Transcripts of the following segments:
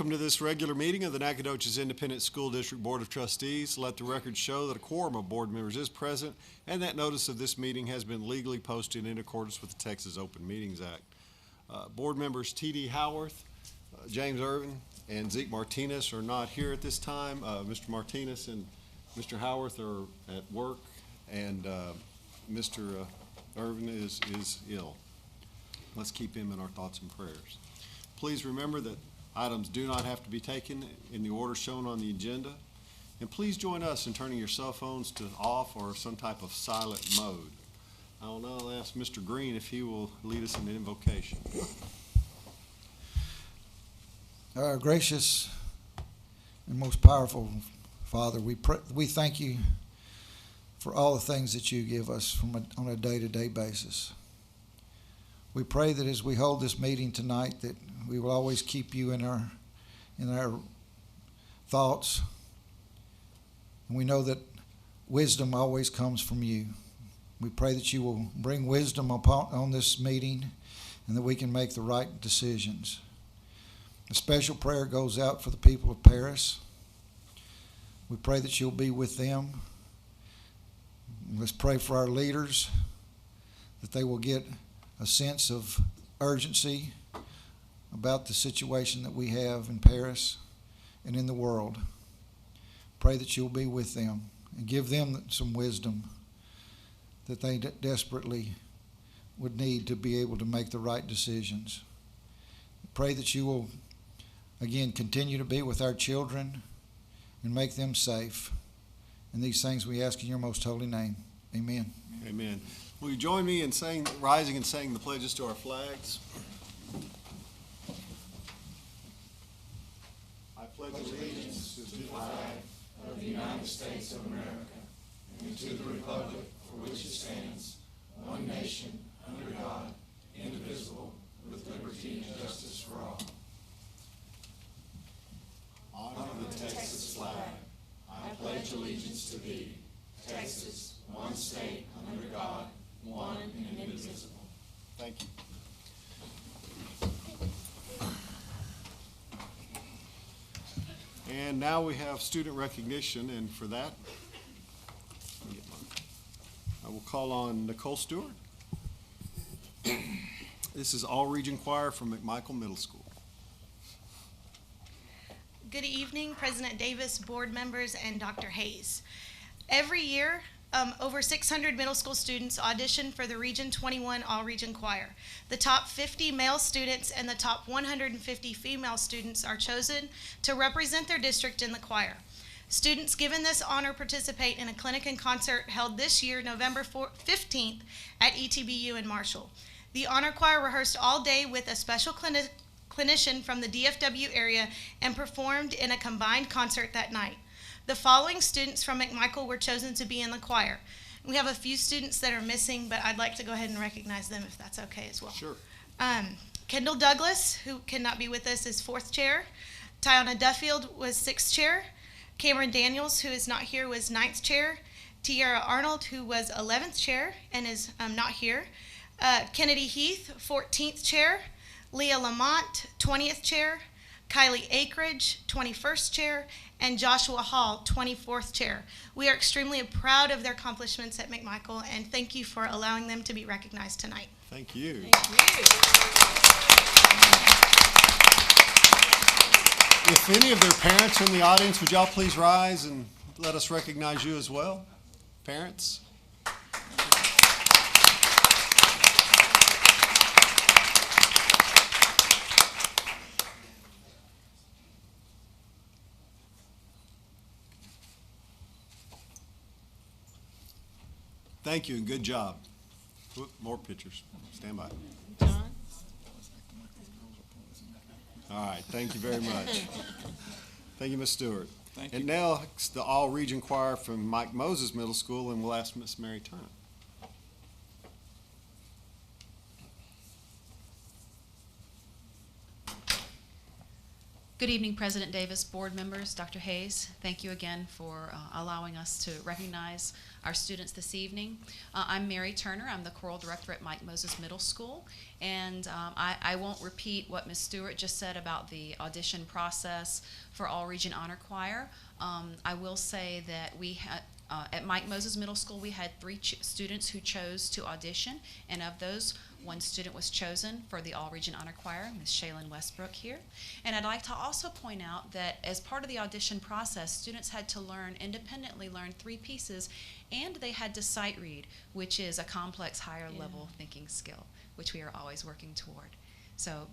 Welcome to this regular meeting of the Nacogdoches Independent School District Board of Trustees. Let the record show that a quorum of board members is present and that notice of this meeting has been legally posted in accordance with the Texas Open Meetings Act. Board members T.D. Howarth, James Irvin, and Zeke Martinez are not here at this time. Mr. Martinez and Mr. Howarth are at work, and Mr. Irvin is ill. Let's keep him in our thoughts and prayers. Please remember that items do not have to be taken in the order shown on the agenda. And please join us in turning your cell phones to off or some type of silent mode. I will now ask Mr. Green if he will lead us in an invocation. Our gracious and most powerful Father, we thank you for all the things that you give us on a day-to-day basis. We pray that as we hold this meeting tonight, that we will always keep you in our thoughts. And we know that wisdom always comes from you. We pray that you will bring wisdom on this meeting and that we can make the right decisions. A special prayer goes out for the people of Paris. We pray that you'll be with them. Let's pray for our leaders, that they will get a sense of urgency about the situation that we have in Paris and in the world. Pray that you'll be with them and give them some wisdom that they desperately would need to be able to make the right decisions. Pray that you will, again, continue to be with our children and make them safe. And these things we ask in your most holy name. Amen. Amen. Will you join me in rising and saying the pledges to our flags? I pledge allegiance to the flag of the United States of America and to the republic for which it stands, one nation, under God, indivisible, with liberty and justice for all. Honor the Texas flag. I pledge allegiance to thee, Texas, one state, under God, one and indivisible. Thank you. And now we have student recognition, and for that, I will call on Nicole Stewart. This is All Region Choir from McMichael Middle School. Good evening, President Davis, board members, and Dr. Hayes. Every year, over 600 middle school students audition for the Region 21 All-Region Choir. The top 50 male students and the top 150 female students are chosen to represent their district in the choir. Students given this honor participate in a clinic and concert held this year, November 15th, at ETBU in Marshall. The honor choir rehearsed all day with a special clinician from the DFW area and performed in a combined concert that night. The following students from McMichael were chosen to be in the choir. We have a few students that are missing, but I'd like to go ahead and recognize them if that's okay as well. Sure. Kendall Douglas, who cannot be with us, is 4th chair. Tiana Duffield was 6th chair. Cameron Daniels, who is not here, was 9th chair. Tiara Arnold, who was 11th chair and is not here. Kennedy Heath, 14th chair. Leah Lamont, 20th chair. Kylie Akridge, 21st chair, and Joshua Hall, 24th chair. We are extremely proud of their accomplishments at McMichael, and thank you for allowing them to be recognized tonight. Thank you. Thank you. If any of their parents are in the audience, would y'all please rise and let us recognize you as well? Parents? Thank you and good job. More pictures. Stand by. John? All right. Thank you very much. Thank you, Ms. Stewart. Thank you. And now it's the All-Region Choir from Mike Moses Middle School, and we'll ask Miss Mary Turner. Good evening, President Davis, board members, Dr. Hayes. Thank you again for allowing us to recognize our students this evening. I'm Mary Turner. I'm the choral director at Mike Moses Middle School. And I won't repeat what Ms. Stewart just said about the audition process for All Region Honor Choir. I will say that we had at Mike Moses Middle School, we had 3 students who chose to audition, and of those, 1 student was chosen for the All Region Honor Choir, Ms. Shaylin Westbrook here. And I'd like to also point out that as part of the audition process, students had to independently learn 3 pieces, and they had to sight read, which is a complex higher level thinking skill, which we are always working toward. So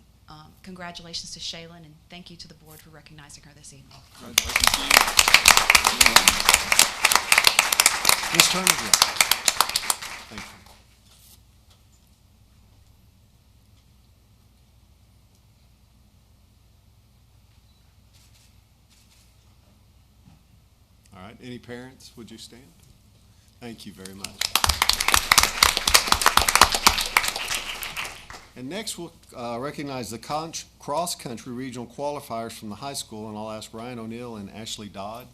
congratulations to Shaylin, and thank you to the board for recognizing her this evening. Congratulations to you. Ms. Turner, yes. Thank you. All right, any parents, would you stand? Thank you very much. And next, we'll recognize the cross-country regional qualifiers from the high school, and I'll ask Ryan O'Neill and Ashley Dodd.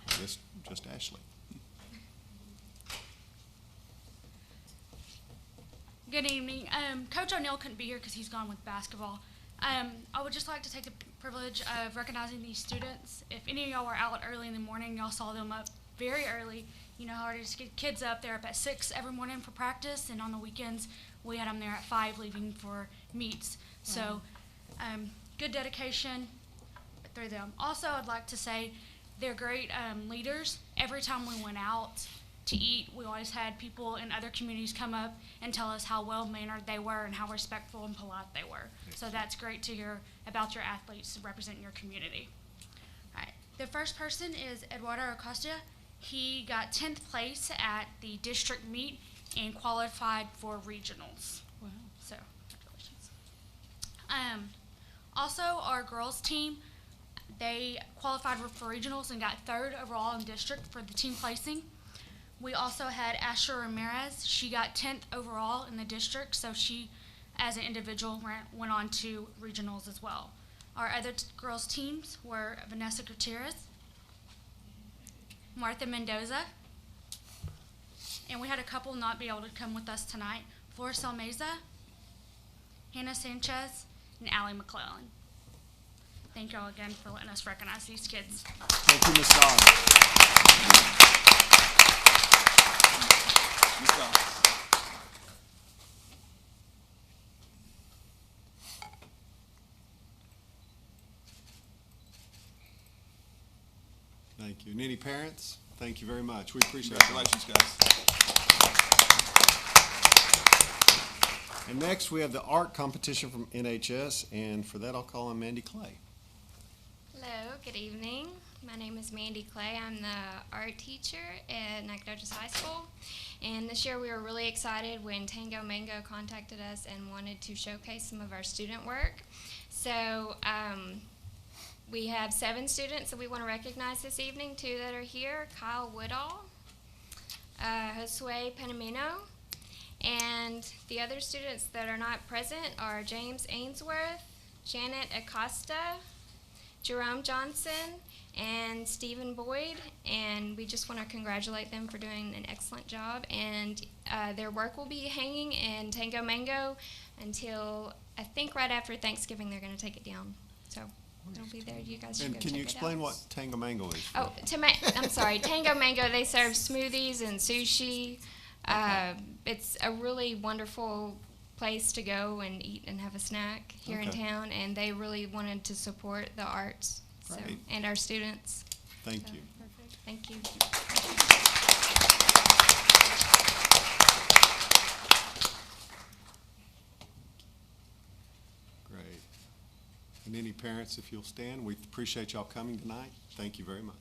I guess just Ashley. Good evening. Coach O'Neill couldn't be here because he's gone with basketball. I would just like to take the privilege of recognizing these students. If any of y'all were out early in the morning, y'all saw them up very early. You know how it is to get kids up. They're up at 6 every morning for practice, and on the weekends, we had them there at 5 leaving for meets. So good dedication through them. Also, I'd like to say they're great leaders. Every time we went out to eat, we always had people in other communities come up and tell us how well-mannered they were and how respectful and polite they were. So that's great to hear about your athletes representing your community. All right. The first person is Eduardo Acosta. He got 10th place at the district meet and qualified for regionals. Wow. So, congratulations. Also, our girls team, they qualified for regionals and got 3rd overall in district for the team placing. We also had Asher Ramirez. She got 10th overall in the district, so she, as an individual, went on to regionals as well. Our other girls teams were Vanessa Gutierrez, Martha Mendoza, and we had a couple not be able to come with us tonight, Flores Almeza, Hannah Sanchez, and Allie McClellan. Thank y'all again for letting us recognize these kids. Thank you, Ms. Dodd. Ms. Dodd. Thank you. And any parents? Thank you very much. We appreciate it. Congratulations, guys. And next, we have the art competition from NHS, and for that, I'll call on Mandy Clay. Hello, good evening. My name is Mandy Clay. I'm the art teacher at Nacogdoches High School. And this year we were really excited when Tango Mango contacted us and wanted to showcase some of our student work. So we have 7 students that we want to recognize this evening, 2 that are here, Kyle Woodall, Josue Panamino, and the other students that are not present are James Ainsworth, Janet Acosta, Jerome Johnson, and Stephen Boyd, and we just want to congratulate them for doing an excellent job. And their work will be hanging in Tango Mango until I think right after Thanksgiving they're going to take it down. So it'll be there. You guys should And go can check you it explain out. what Tango Mango is? Oh, I'm sorry. Tango Mango, they serve smoothies and sushi. It's a really wonderful place to go and eat and have a snack here in Okay. town, and they really wanted to support the arts Great. and our students. Thank So, you. Perfect. Thank you. Great. And any parents, if you'll stand, we appreciate y'all coming tonight. Thank you very much.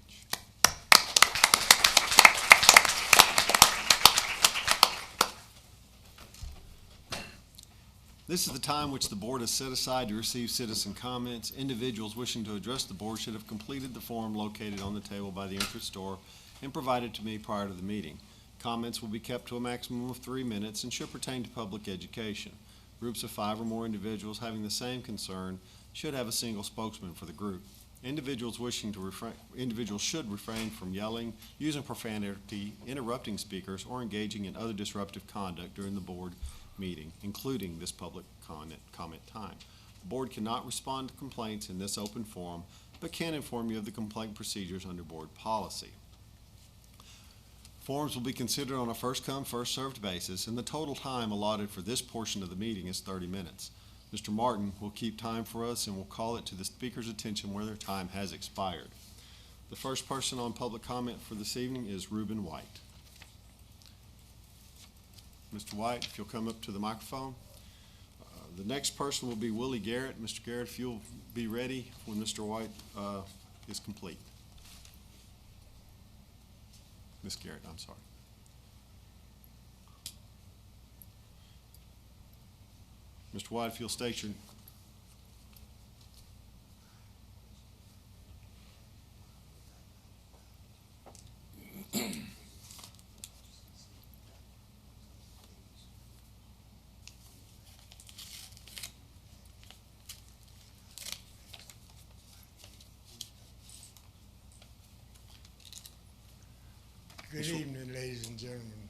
This is the time which the board has set aside to receive citizen comments. Individuals wishing to address the board should have completed the form located on the table by the entrance door and provided to me prior to the meeting. Comments will be kept to a maximum of 3 minutes and should pertain to public education. Groups of 5 or more individuals having the same concern should have a single spokesman for the group. Individuals should refrain from yelling, using profanity, interrupting speakers, or engaging in other disruptive conduct during the board meeting, including this public comment time. The board cannot respond to complaints in this open forum, but can inform you of the complaint procedures under board policy. Forms will be considered on a first-come, first-served basis, and the total time allotted for this portion of the meeting is 30 minutes. Mr. Martin will keep time for us and will call it to the speaker's attention where their time has expired. The first person on public comment for this evening is Reuben White. Mr. White, if you'll come up to the microphone. The next person will be Willie Garrett. Mr. Garrett, if you'll be ready when Mr. White is complete. Ms. Garrett, I'm sorry. Mr. White, if you'll state your... Good evening, ladies and gentlemen.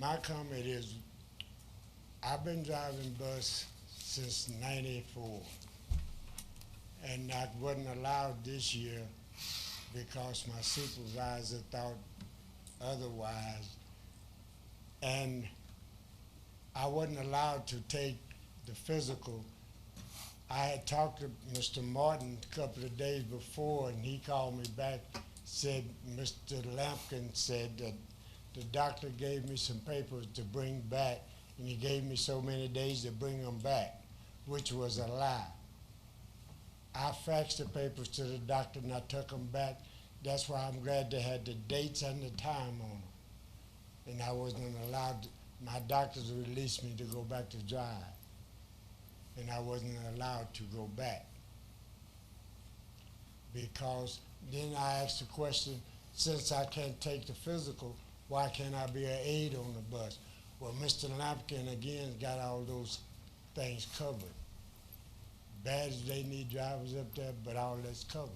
My comment is, I've been driving bus since '94, and I wasn't allowed this year because my supervisor thought otherwise. And I wasn't allowed to take the physical. I had talked to Mr. Martin a couple of days before, and he called me back, said Mr. Lampkin said that the doctor gave me some papers to bring back, and he gave me so many days to bring them back, which was a lie. I faxed the papers to the doctor and I took them back. That's why I'm glad they had the dates and the time on them. And I wasn't allowed, my doctors released me to go back to drive. And I wasn't allowed to go back. Because then I asked the question, since I can't take the physical, why can't I be an aide on the bus? Well, Mr. Lampkin again got all those things covered. Bad as they need drivers up there, but all that's covered.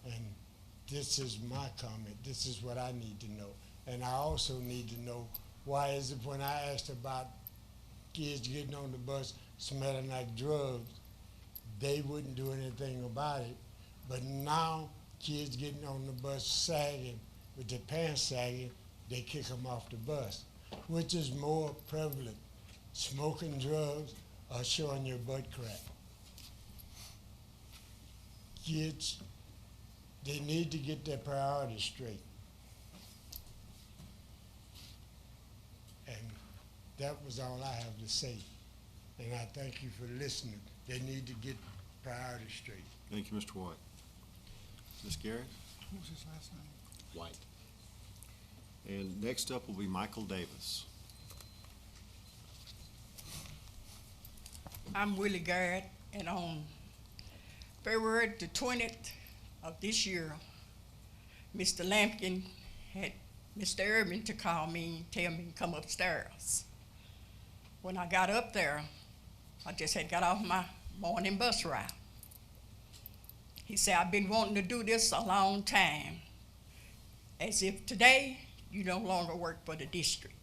And this is my comment. This is what I need to know. And I also need to know, why is it when I asked about kids getting on the bus smelling like drugs, they wouldn't do anything about it. But now, kids getting on the bus sagging, with their pants sagging, they kick them off the bus. Which is more prevalent, smoking drugs or showing your butt crack? Kids, they need to get their priorities straight. And that was all I have to say. And I thank you for listening. They need to get priorities straight. Thank you, Mr. White. Ms. Garrett? What was his last name? White. And next up will be Michael Davis. I'm Willie Garrett, and on February the 20th of this year, Mr. Lampkin had Mr. Irvin to call me and tell me to come upstairs. When I got up there, I just had got off my morning bus ride. He said, I've been wanting to do this a long time, as if today you no longer work for the district.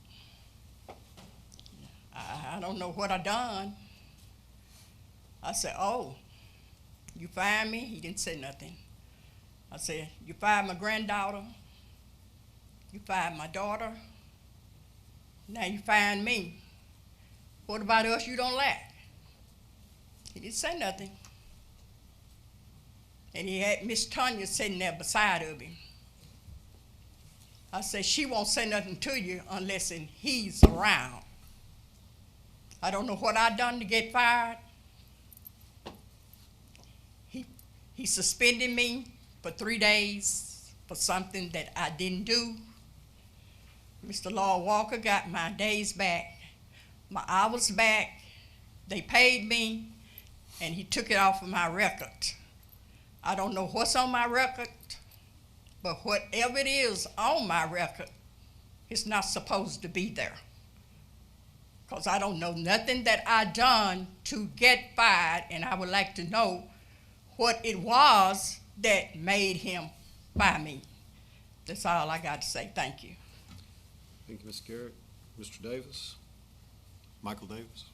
I don't know what I done. I said, oh, you fired me? He didn't say nothing. I said, you fired my granddaughter, you fired my daughter, now you firing me. What about us you don't like? He didn't say nothing. And he had Miss Tanya sitting there beside of him. I said, she won't say nothing to you unless he's around. I don't know what I done to get fired. He suspended me for 3 days for something that I didn't do. Mr. Lord Walker got my days back, my hours back. They paid me, and he took it off of my record. I don't know what's on my record, but whatever it is on my record, it's not supposed to be there. because I don't know nothing that I done to get fired, and I would like to know what it was that made him fire me. That's all I got to say. Thank you. Thank you, Ms. Garrett. Mr. Davis? Michael Davis?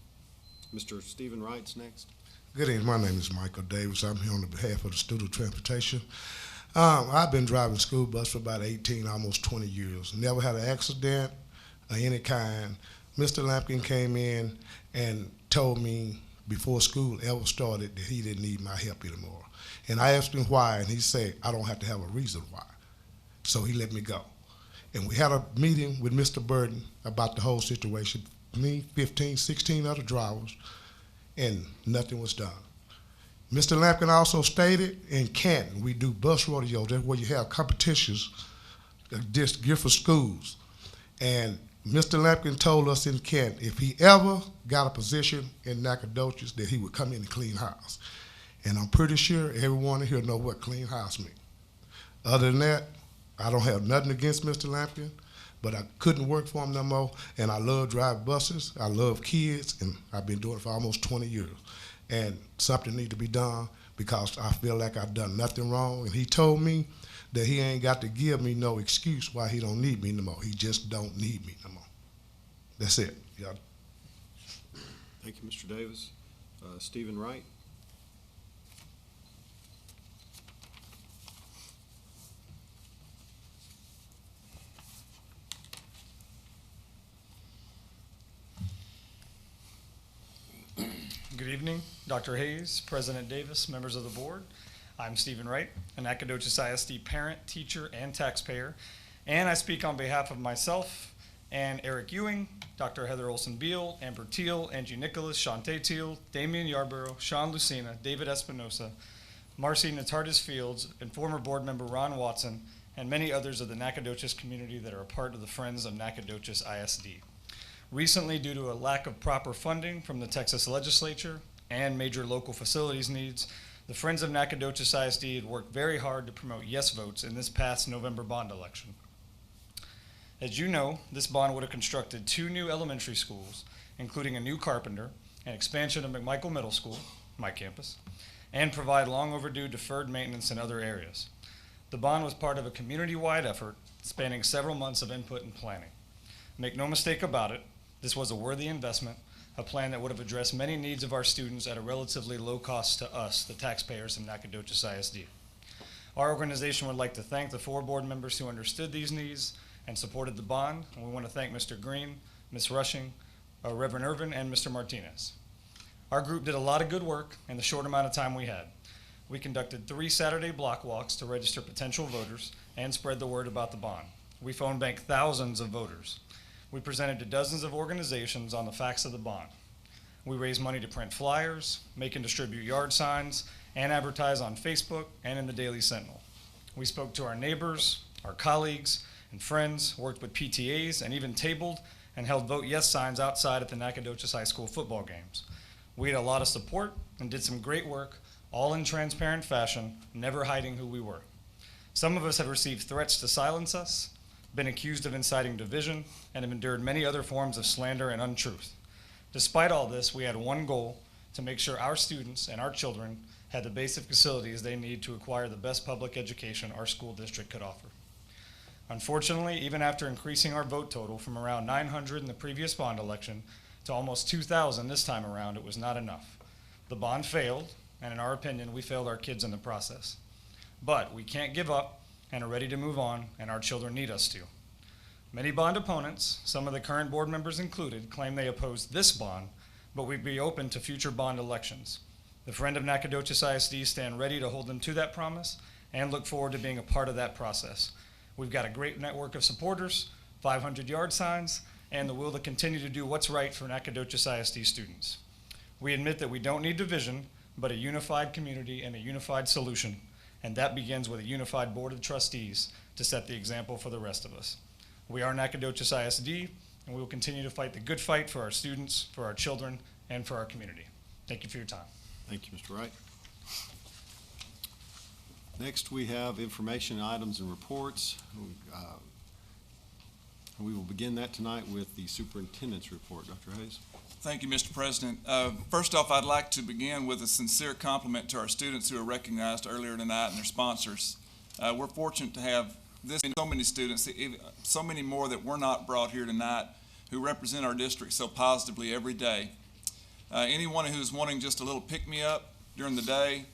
Mr. Stephen Wright's next. Good evening. My name is Michael Davis. I'm here on behalf of the Student Transportation. I've been driving school bus for about 18, almost 20 years. Never had an accident of any kind. Mr. Lampkin came in and told me before school ever started that he didn't need my help anymore. And I asked him why, and he said, I don't have to have a reason why. So he let me go. And we had a meeting with Mr. Burden about the whole situation, me, 15, 16 other drivers, and nothing was done. Mr. Lampkin also stated in Canton, we do bus rodeos. That's where you have competitions just geared for schools. And Mr. Lampkin told us in Canton, if he ever got a position in Nacogdoches, that he would come in and clean house. And I'm pretty sure everyone in here know what clean house means. Other than that, I don't have nothing against Mr. Lampkin, but I couldn't work for him no more. And I love driving buses. I love kids, and I've been doing it for almost 20 years. And something needs to be done because I feel like I've done nothing wrong. And he told me that he ain't got to give me no excuse why he don't need me no more. He just don't need me no more. That's it. Yeah. Thank you, Mr. Davis. Stephen Wright? Good evening, Dr. Hayes, President Davis, members of the board. I'm Stephen Wright, a Nacogdoches ISD parent, teacher, and taxpayer, and I speak on behalf of myself and Eric Ewing, Dr. Heather Olson-Beal, Amber Teal, Angie Nicholas, Shantae Teal, Damian Yarborough, Sean Lucina, David Espinosa, Marcy Natardis Fields, and former board member Ron Watson, and many others of the Nacogdoches community that are a part of the Friends of Nacogdoches ISD. Recently, due to a lack of proper funding from the Texas legislature and major local facilities needs, the Friends of Nacogdoches ISD had worked very hard to promote yes votes in this past November bond election. As you know, this bond would have constructed 2 new elementary schools, including a new carpenter, an expansion of McMichael Middle School, my campus, and provide long overdue deferred maintenance in other areas. The bond was part of a community-wide effort spanning several months of input and planning. Make no mistake about it, this was a worthy investment, a plan that would have addressed many needs of our students at a relatively low cost to us, the taxpayers of Nacogdoches ISD. Our organization would like to thank the 4 board members who understood these needs and supported the bond, and we want to thank Mr. Green, Ms. Rushing, Reverend Irvin, and Mr. Martinez. Our group did a lot of good work in the short amount of time we had. We conducted 3 Saturday block walks to register potential voters and spread the word about the bond. We phone banked thousands of voters. We presented to dozens of organizations on the facts of the bond. We raised money to print flyers, make and distribute yard signs, and advertise on Facebook and in the Daily Sentinel. We spoke to our neighbors, our colleagues, and friends, worked with PTAs, and even tabled and held vote yes signs outside at the Nacogdoches High School football games. We had a lot of support and did some great work, all in transparent fashion, never hiding who we were. Some of us have received threats to silence us, been accused of inciting division, and have endured many other forms of slander and untruth. Despite all this, we had one goal: to make sure our students and our children had the basic facilities they need to acquire the best public education our school district could offer. Unfortunately, even after increasing our vote total from around 900 in the previous bond election to almost 2,000 this time around, it was not enough. The bond failed, and in our opinion, we failed our kids in the process. But we can't give up and are ready to move on, and our children need us to. Many bond opponents, some of the current board members included, claim they oppose this bond, but we'd be open to future bond elections. The Friend of Nacogdoches ISD stand ready to hold them to that promise and look forward to being a part of that process. We've got a great network of supporters, 500 yard signs, and the will to continue to do what's right for Nacogdoches ISD students. We admit that we don't need division, but a unified community and a unified solution, and that begins with a unified board of trustees to set the example for the rest of us. We are Nacogdoches ISD, and we will continue to fight the good fight for our students, for our children, and for our community. Thank you for your time. Thank you, Mr. Wright. Next, we have information items and reports. We will begin that tonight with the superintendent's report. Dr. Hayes. Thank you, Mr. President. First off, I'd like to begin with a sincere compliment to our students who were recognized earlier tonight and their sponsors. We're fortunate to have so many students, so many more that were not brought here tonight, who represent our district so positively every day. Anyone who's wanting just a little pick-me-up during the day,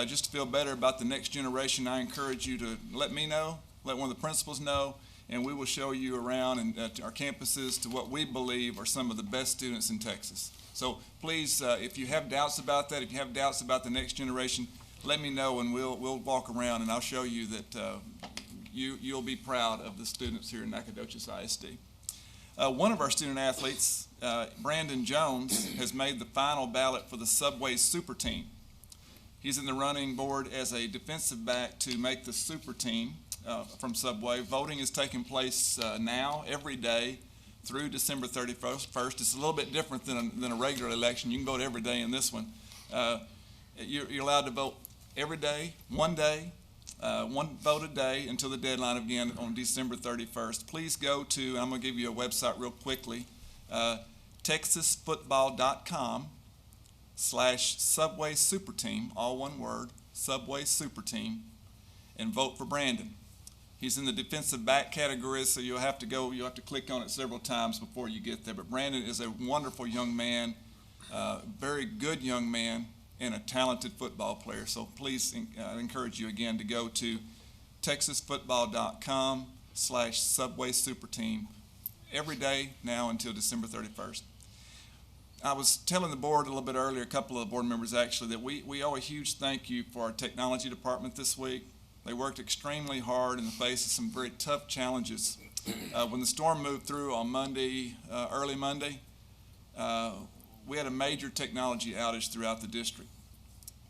just to feel better about the next generation, I encourage you to let me know, let one of the principals know, and we will show you around and our campuses to what we believe are some of the best students in Texas. So please, if you have doubts about that, if you have doubts about the next generation, let me know and we'll walk around and I'll show you that you'll be proud of the students here in Nacogdoches ISD. One of our student athletes, Brandon Jones, has made the final ballot for the Subway Super Team. He's in the running board as a defensive back to make the Super Team from Subway. Voting is taking place now, every day, through December 31st. It's a little bit different than a regular election. You can vote every day in this one. You're allowed to vote every day, one vote a day until the deadline again on December 31st. Please go to, I'm going to give you a website real quickly, texasfootball.com/Subway Super Team, all one word, Subway Super Team, and vote for Brandon. He's in the defensive back category, so you'll have to click on it several times before you get there. But Brandon is a wonderful young man, very good young man, and a talented football player. So please, I encourage you again to go to texasfootball.com/Subway Super Team every day now until December 31st. I was telling the board a little bit earlier, a couple of the board members actually, that we owe a huge thank you for our technology department this week. They worked extremely hard in the face of some very tough challenges. When the storm moved through on Monday, early Monday, we had a major technology outage throughout the district.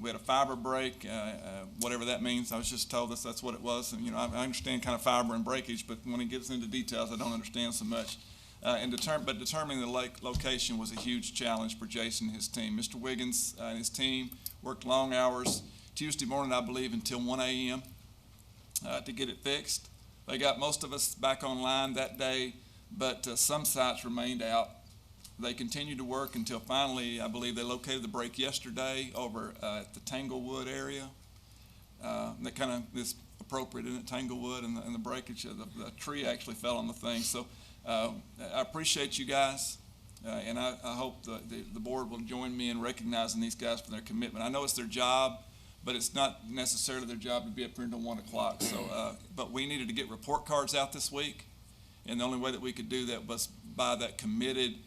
We had a fiber break, whatever that means. I was just told that's what it was. And, I understand kind of fiber and breakage, but when it gets into details, I don't understand so much. But determining the location was a huge challenge for Jason and his team. Mr. Wiggins and his team worked long hours Tuesday morning, I believe, until 1 a.m. To get it fixed. They got most of us back online that day, but some sites remained out. They continued to work until finally, I believe they located the break yesterday over at the Tanglewood area. That kind of is appropriate, isn't it? Tanglewood and the breakage, the tree actually fell on the thing. So I appreciate you guys, and I hope the board will join me in recognizing these guys for their commitment. I know it's their job, but it's not necessarily their job to be up here until 1 o'clock. So, but we needed to get report cards out this week, and the only way that we could do that was by that committed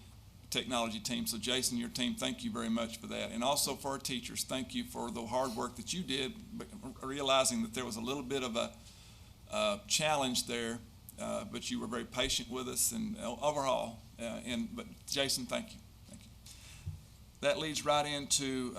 technology team. So Jason, your team, thank you very much for that. And also for our teachers, thank you for the hard work that you did, realizing that there was a little bit of a challenge there, but you were very patient with us and overall. But Jason, thank you. Thank you. That leads right into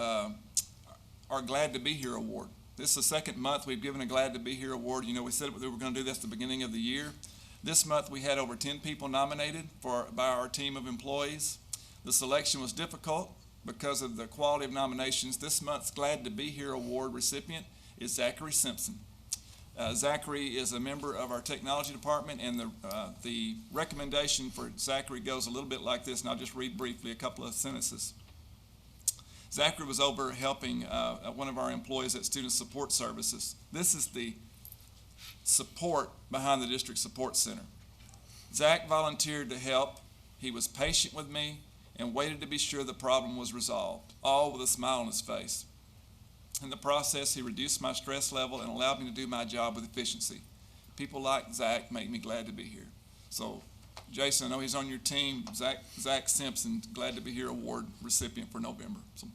our Glad to Be Here award. This is the second month we've given a Glad to Be Here award. We said we were going to do this at the beginning of the year. This month we had over 10 people nominated by our team of employees. The selection was difficult because of the quality of nominations. This month's Glad to Be Here award recipient is Zachary Simpson. Zachary is a member of our technology department, and the recommendation for Zachary goes a little bit like this, and I'll just read briefly a couple of sentences. Zachary was over helping one of our employees at Student Support Services. This is the support behind the District Support Center. Zach volunteered to help. He was patient with me and waited to be sure the problem was resolved, all with a smile on his face. In the process, he reduced my stress level and allowed me to do my job with efficiency. People like Zach make me glad to be here. So, Jason, I know he's on your team. Zach Simpson, Glad to Be Here award recipient for November. So,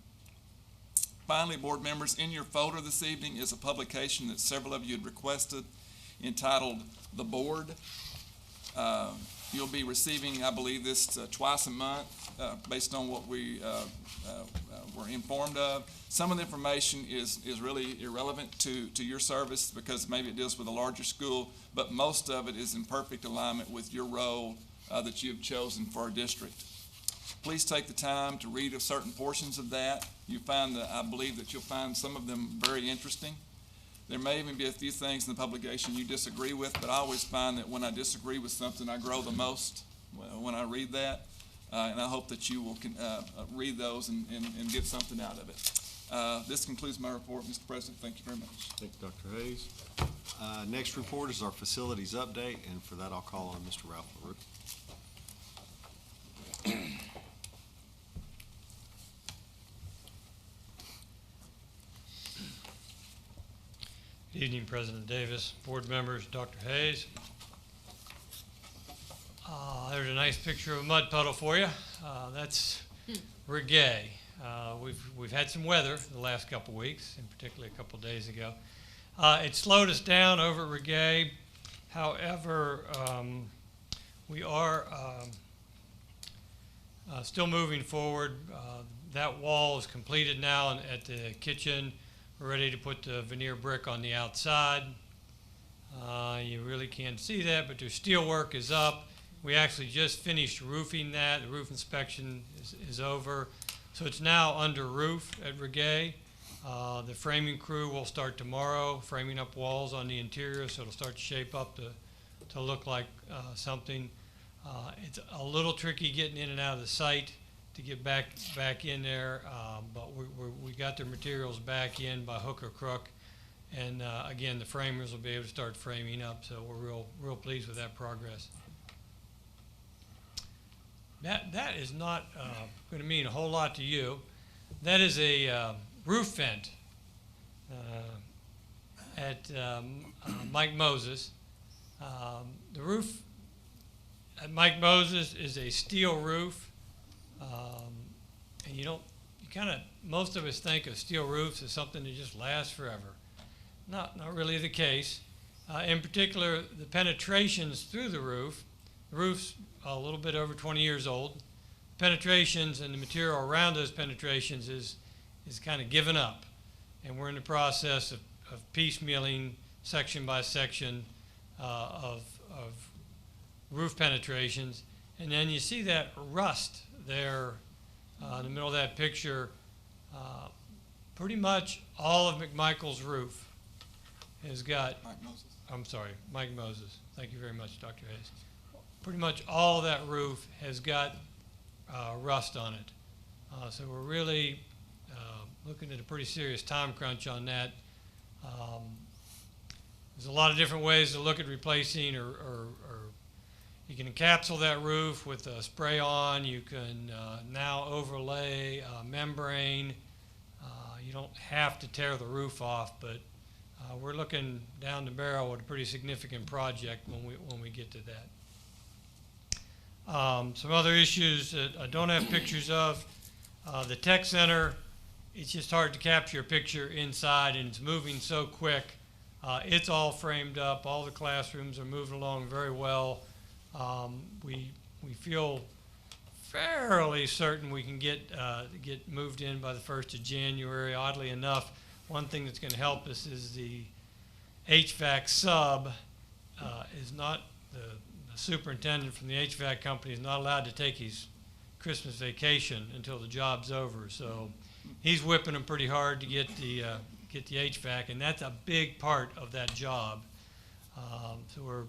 finally, board members, in your folder this evening is a publication that several of you had requested entitled The Board. You'll be receiving, I believe, this twice a month based on what we were informed of. Some of the information is really irrelevant to your service because maybe it deals with a larger school, but most of it is in perfect alignment with your role that you have chosen for our district. Please take the time to read certain portions of that. I believe that you'll find some of them very interesting. There may even be a few things in the publication you disagree with, but I always find that when I disagree with something, I grow the most when I read that. And I hope that you will read those and get something out of it. This concludes my report, Mr. President. Thank you very much. Thank you, Dr. Hayes. Next report is our facilities update, and for that, I'll call on Mr. Ralph LaRue. Good evening, President Davis, board members, Dr. Hayes. There's a nice picture of a mud puddle for you. That's Reggae. We've had some weather the last couple weeks, and particularly a couple days ago. It slowed us down over at Reggae. However, we are still moving forward. That wall is completed now at the kitchen. We're ready to put the veneer brick on the outside. You really can't see that, but their steel work is up. We actually just finished roofing that. The roof inspection is over. So it's now under roof at Reggae. The framing crew will start tomorrow, framing up walls on the interior, so it'll start to shape up to look like something. It's a little tricky getting in and out of the site to get back in there, but we got their materials back in by hook or crook, and again, the framers will be able to start framing up, so we're real pleased with that progress. That is not going to mean a whole lot to you. That is a roof vent at Mike Moses. The roof at Mike Moses is a steel roof. And most of us think of steel roofs as something that just lasts forever. Not really the case. In particular, the penetrations through the roof's a little bit over 20 years old. Penetrations and the material around those penetrations is kind of given up. And we're in the process of piecemealing section by section of roof penetrations. And then you see that rust there in the middle of that picture. Pretty much all of McMichael's roof has got, Mike Moses. Thank you very much, Dr. Hayes. Pretty much all of that roof has got rust on it. So we're really looking at a pretty serious time crunch on that. There's a lot of different ways to look at replacing or you can encapsulate that roof with a spray-on. You can now overlay a membrane. You don't have to tear the roof off, but we're looking down the barrel at a pretty significant project when we get to that. Some other issues that I don't have pictures of. The tech center, it's just hard to capture a picture inside, and it's moving so quick. It's all framed up. All the classrooms are moving along very well. We feel fairly certain we can get moved in by the 1st of January. Oddly enough, one thing that's going to help us is the HVAC sub is not the superintendent from the HVAC company is not allowed to take his Christmas vacation until the job's over. So he's whipping them pretty hard to get the HVAC, and that's a big part of that job. So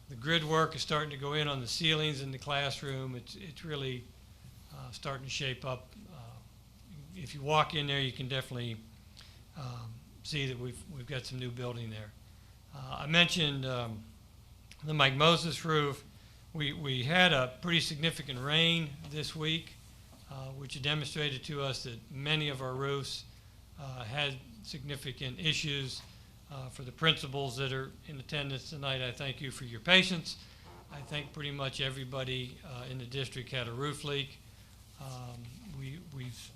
the grid work is starting to go in on the ceilings in the classroom. It's really starting to shape up. If you walk in there, you can definitely see that we've got some new building there. I mentioned the Mike Moses roof. We had a pretty significant rain this week, which demonstrated to us that many of our roofs had significant issues. For the principals that are in attendance tonight, I thank you for your patience. I think pretty much everybody in the district had a roof leak. We've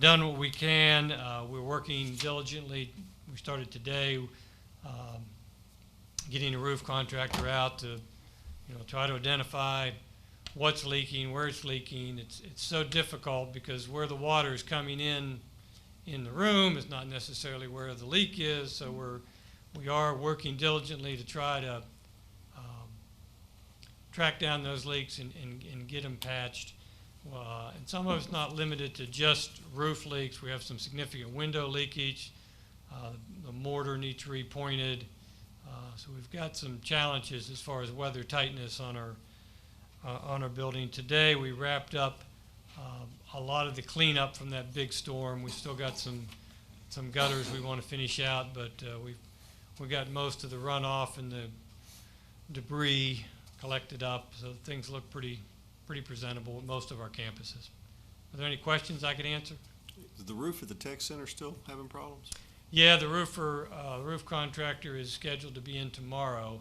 done what we can. We're working diligently. We started today getting a roof contractor out to try to identify what's leaking, where it's leaking. It's so difficult because where the water is coming in the room is not necessarily where the leak is, so we are working diligently to try to track down those leaks and get them patched. And some of it's not limited to just roof leaks. We have some significant window leakage. The mortar needs repointed. So we've got some challenges as far as weather tightness on our building. Today we wrapped up a lot of the cleanup from that big storm. We've still got some gutters we want to finish out, but we got most of the runoff and the debris collected up, so things look pretty presentable at most of our campuses. Are there any questions I could answer? Is the roof at the tech center still having problems? Yeah, the roof contractor is scheduled to be in tomorrow.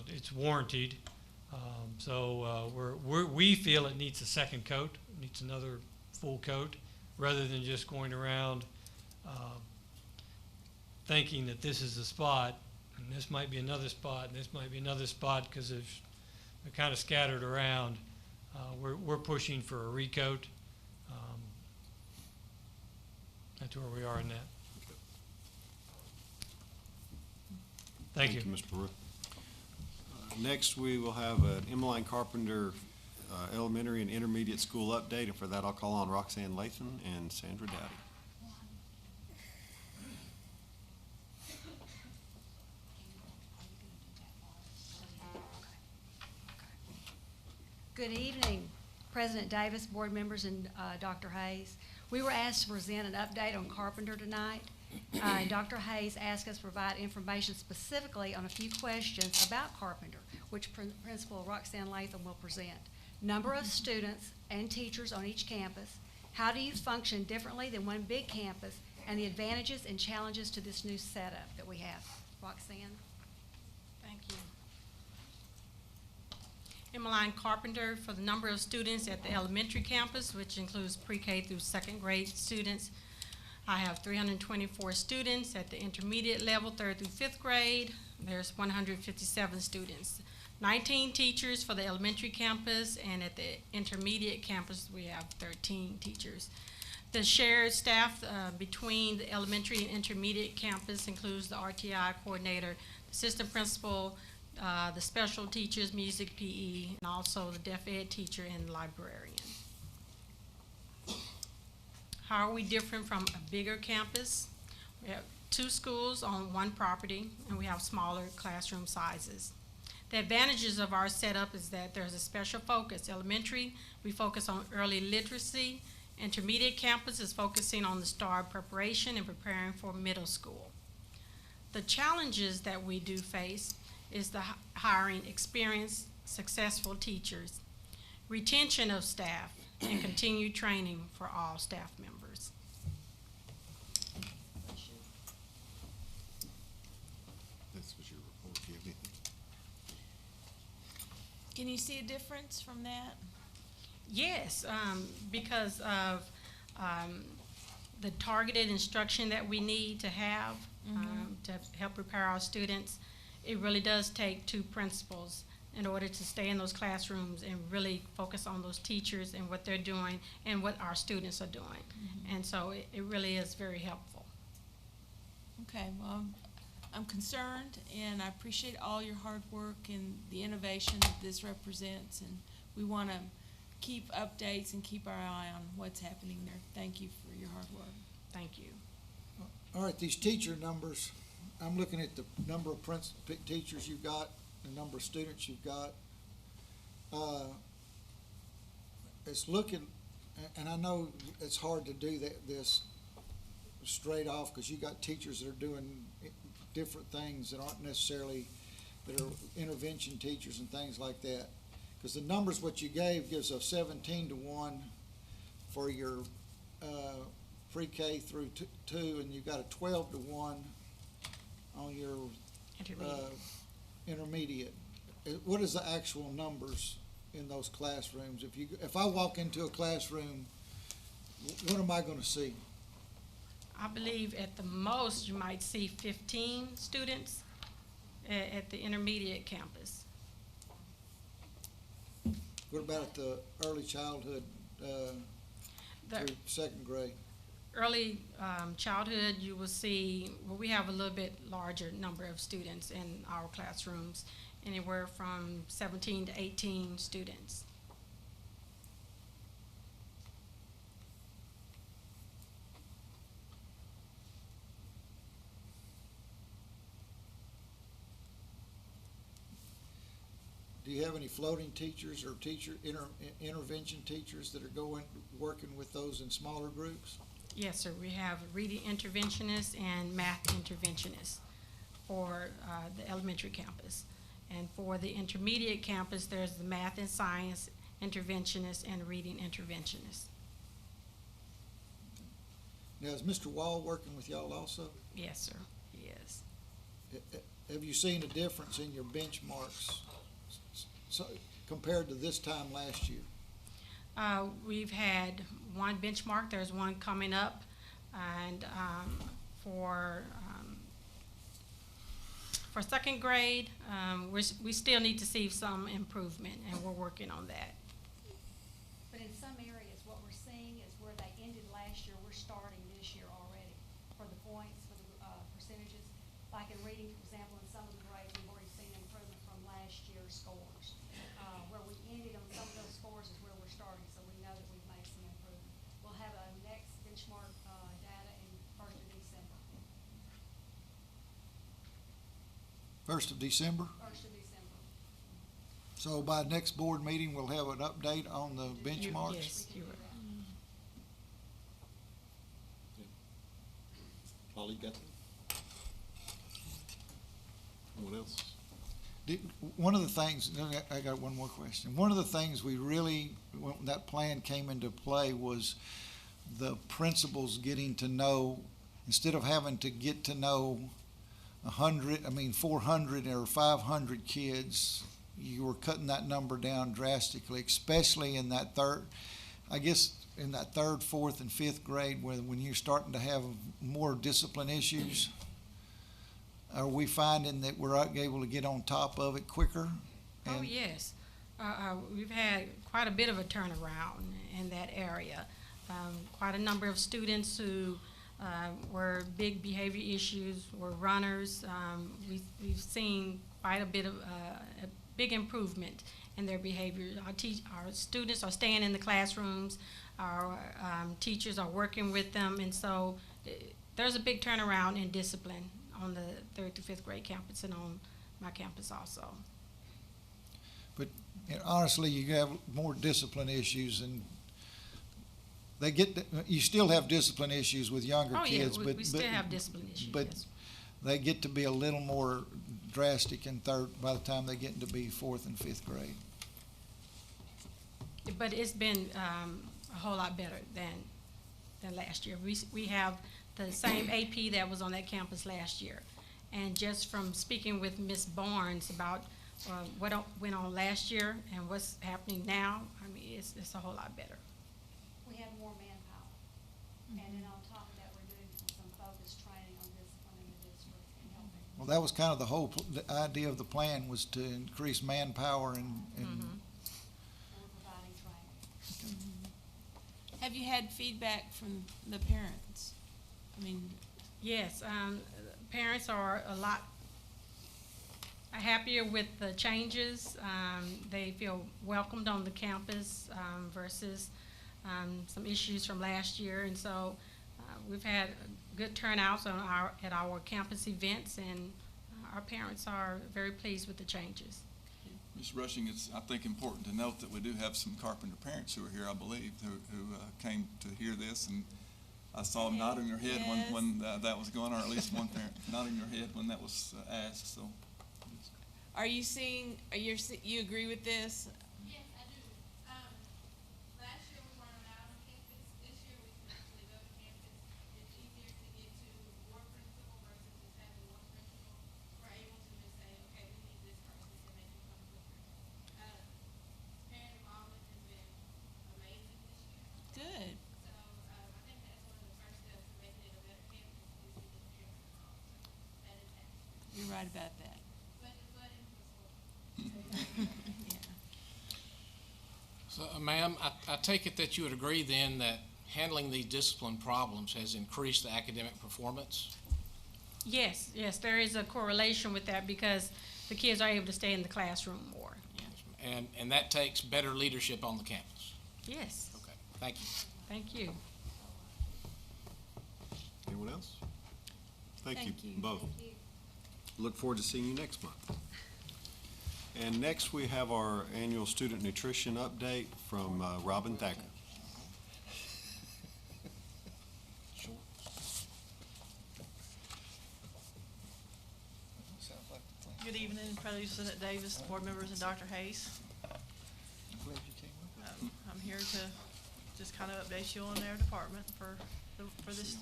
It's warranted, so we feel it needs a second coat, needs another full coat, rather than just going around thinking that this is the spot, and this might be another spot, and this might be another spot, because they're kind of scattered around. We're pushing for a recoat. That's where we are in that. Thank you. Mr. Baruch. Next, we will have an Emmeline Carpenter Elementary and Intermediate School update, and for that, I'll call on Roxanne Lathan and Sandra Dowdy. Good evening, President Davis, board members, and Dr. Hayes. We were asked to present an update on Carpenter tonight. Dr. Hayes asked us to provide information specifically on a few questions about Carpenter, which Principal Roxanne Latham will present. Number of students and teachers on each campus. How do you function differently than one big campus, and the advantages and challenges to this new setup that we have. Roxanne? Thank you. Emmeline Carpenter, for the number of students at the elementary campus, which includes pre-K through second grade students. I have 324 students at the intermediate level, 3rd through 5th grade. There's 157 students. 19 teachers for the elementary campus, and at the intermediate campus, we have 13 teachers. The shared staff between the elementary and intermediate campus includes the RTI coordinator, the assistant principal, the special teachers, music, PE, and also the deaf ed teacher and librarian. How are we different from a bigger campus? We have 2 schools on 1 property, and we have smaller classroom sizes. The advantages of our setup is that there's a special focus. Elementary, we focus on early literacy. Intermediate campus is focusing on the STAR preparation and preparing for middle school. The challenges that we do face is the hiring experienced, successful teachers, retention of staff, and continued training for all staff members. This was your report. Do you have anything? Can you see a difference from that? Yes, because of the targeted instruction that we need to have to help prepare our students. It really does take 2 principals in order to stay in those classrooms and really focus on those teachers and what they're doing and what our students are doing. And so it really is very helpful. Okay, well, I'm concerned, and I appreciate all your hard work and the innovation that this represents, and we want to keep updates and keep our eye on what's happening there. Thank you for your hard work. Thank you. All right, these teacher numbers, I'm looking at the number of teachers you've got, the number of students you've got. It's looking, and I know it's hard to do this straight off because you got teachers that are doing different things that aren't necessarily, that are intervention teachers and things like that. Because the numbers what you gave gives a 17-to-1 for your pre-K through 2, and you've got a 12-to-1 on your intermediate. What is the actual numbers in those classrooms? If I walk into a classroom, what am I going to see? I believe at the most you might see 15 students at the intermediate campus. What about at the early childhood through 2nd grade? Early childhood, you will see, well, we have a little bit larger number of students in our classrooms, anywhere from 17 to 18 students. you have any floating teachers or intervention teachers that are working with those in smaller groups? Yes, sir. We have reading interventionists and math interventionists for the elementary campus. And for the intermediate campus, there's the math and science interventionist and reading interventionist. Now, is Mr. Wall working with y'all also? Yes, sir. He is. Have you seen a difference in your benchmarks compared to this time last year? We've had one benchmark. There's one coming up, and for second grade, we still need to see some improvement, and we're working on that. But in some areas, what we're seeing is where they ended last year, we're starting this year already for the points, for the percentages. Like in reading, for example, in some of the grades, we've already seen improvement from last year's scores. Where we ended on some of those scores is where we're starting, so we know that we've made some improvement. We'll have a next benchmark data in 1st of December. 1st of December? 1st of December. So by next board meeting, we'll have an update on the benchmarks? Yes, you're right. Paul, you got that? Anyone else? One of the things, I got one more question. One of the things we really, when that plan came into play, was the principals getting to know, instead of having to get to know 400 or 500 kids, you were cutting that number down drastically, especially in that third, fourth, and fifth grade, when you're starting to have more discipline issues. Are we finding that we're able to get on top of it quicker? Oh, yes. We've had quite a bit of a turnaround in that area. Quite a number of students who were big behavior issues, were runners. We've seen quite a bit of a big improvement in their behavior. Our students are staying in the classrooms. Our teachers are working with them, and so there's a big turnaround in discipline on the 3rd to 5th grade campus and on my campus also. But honestly, you have more discipline issues, and you still have discipline issues with younger kids. Oh, yeah, we still have discipline issues, but yes. They get to be a little more drastic in by the time they get to be 4th and 5th grade. But it's been a whole lot better than last year. We have the same AP that was on that campus last year. And just from speaking with Ms. Barnes about what went on last year and what's happening now, I mean, it's a whole lot better. We have more manpower. And then on top of that, we're doing some focused training on discipline in the district and helping. Well, that was kind of the idea of the plan, was to increase manpower and And we're providing training. Have you had feedback from the parents? I mean, Yes, parents are a lot happier with the changes. They feel welcomed on the campus versus some issues from last year. And so we've had good turnouts at our campus events, and our parents are very pleased with the changes. Ms. Rushing, it's, I think, important to note that we do have some Carpenter parents who are here, I believe, who came to hear this, and I saw them nodding their head when that was going on, or at least one parent nodding their head when that was asked, so. are you seeing, you agree with this? Yes, I do. Last year we weren't allowed on campus. This year we can actually go to campus. It's easier to get to your principal versus just having one principal. We're able to just say, okay, we need this person, and they can come quicker. Parent involvement has been amazing this year. Good. So I think that's one of the first steps to making it a better campus is to get parent involved. So that is happening. You're right about that. So, ma'am, I take it that you would agree then that handling these discipline problems has increased the academic performance? Yes, there is a correlation with that because the kids are able to stay in the classroom more. And that takes better leadership on the campus? Yes. Okay, thank you. Thank you. Anyone else? Thank you Thank you. both. Thank you. Look forward to seeing you next month. And next, we have our annual student nutrition update from Robin Thacker. Good evening, President Davis, board members, and Dr. Hayes. I'm here to just kind of update you on their department for this,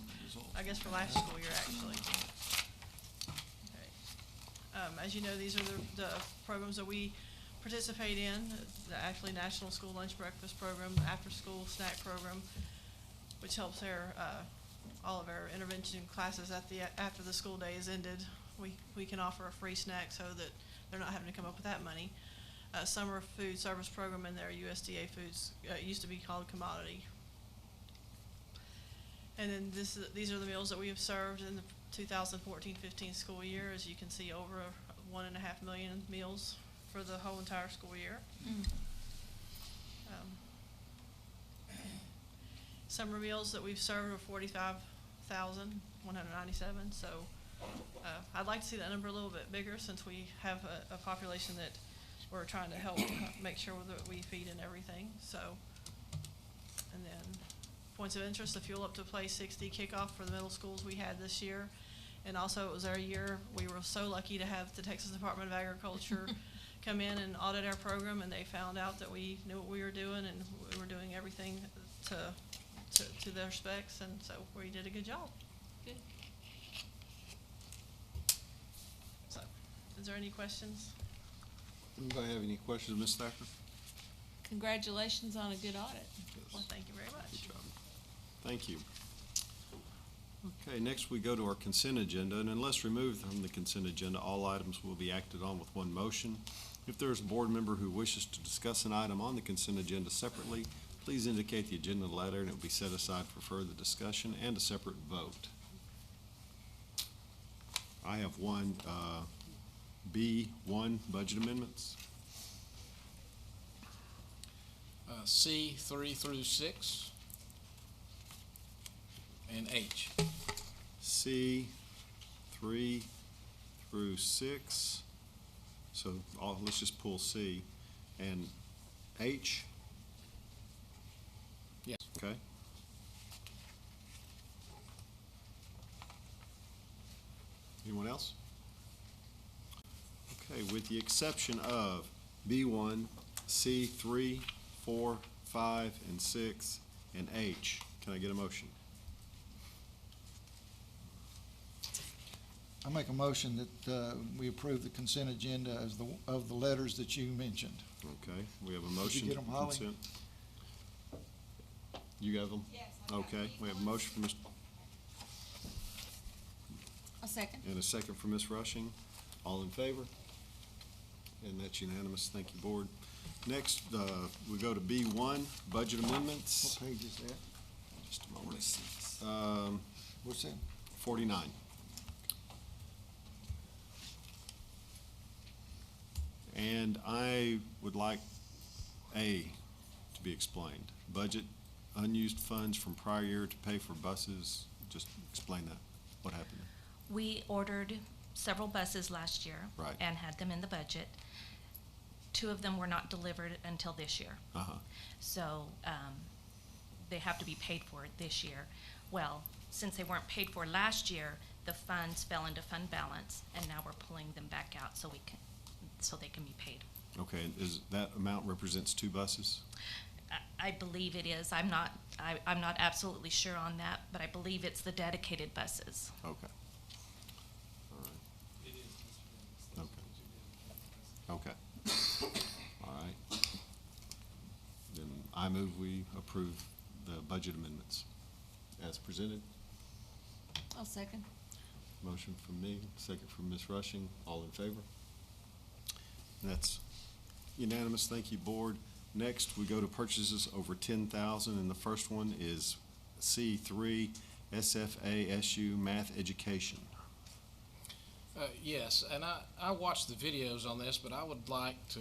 I guess for last school year, actually. Okay. As you know, these are the programs that we participate in, the actually National School Lunch Breakfast Program, the After-School Snack Program, which helps all of our intervention classes after the school day is ended. We can offer a free snack so that they're not having to come up with that money. Summer food service program in their USDA foods, used to be called commodity. And then these are the meals that we have served in the 2014-15 school year. As you can see, over 1.5 million meals for the whole entire school year. Summer meals that we've served are 45,197. So I'd like to see that number a little bit bigger, since we have a population that we're trying to help make sure that we feed and everything. So, and then points of interest, the Fuel Up to Play 60 kickoff for the middle schools we had this year. And also it was our year, we were so lucky to have the Texas Department of Agriculture come in and audit our program, and they found out that we knew what we were doing, and we were doing everything to their specs, and so we did a good job. Good. So, is there any questions? Anybody have any questions, Ms. Thacker? Congratulations on a good audit. Well, thank you very much. Good job. Thank you. Okay, next we go to our consent agenda, and unless removed from the consent agenda, all items will be acted on with one motion. If there is a board member who wishes to discuss an item on the consent agenda separately, please indicate the agenda letter, and it will be set aside for further discussion and a separate vote. I have one, B1, budget amendments. C 3 through 6, and H. C 3 through 6. So let's just pull C. And H? Yes. Okay. Anyone else? Okay, with the exception of B1, C 3, 4, 5, and 6, and H, can I get a motion? I make a motion that we approve the consent agenda of the letters that you mentioned. Okay, we have a motion. get 'em, for Holly? consent. You got them? Yes. Okay, we have a motion for Ms. A second. and a second for Ms. Rushing. All in favor? And that's unanimous. Thank you, board. Next, we go to B1, budget amendments. What page is that? Just a moment. What's that? 49. And I would like A to be explained. Budget unused funds from prior year to pay for buses. Just explain that. What happened? We ordered several buses last year. Right. And had them in the budget. 2 of them were not delivered until this year. Uh-huh. So, they have to be paid for this year. Well, since they weren't paid for last year, the funds fell into fund balance, and now we're pulling them back out so they can be paid. Okay, and is that amount represents 2 buses? I believe it is. I'm not absolutely sure on that, but I believe it's the dedicated buses. Okay. All right. Okay. Okay. All right. Then I move we approve the budget amendments as presented. I'll second. Motion from me, second from Ms. Rushing. All in favor? That's unanimous. Thank you, board. Next, we go to purchases over 10,000, and the first one is C3, SFASU Math Education. Yes, and I watched the videos on this, but I would like to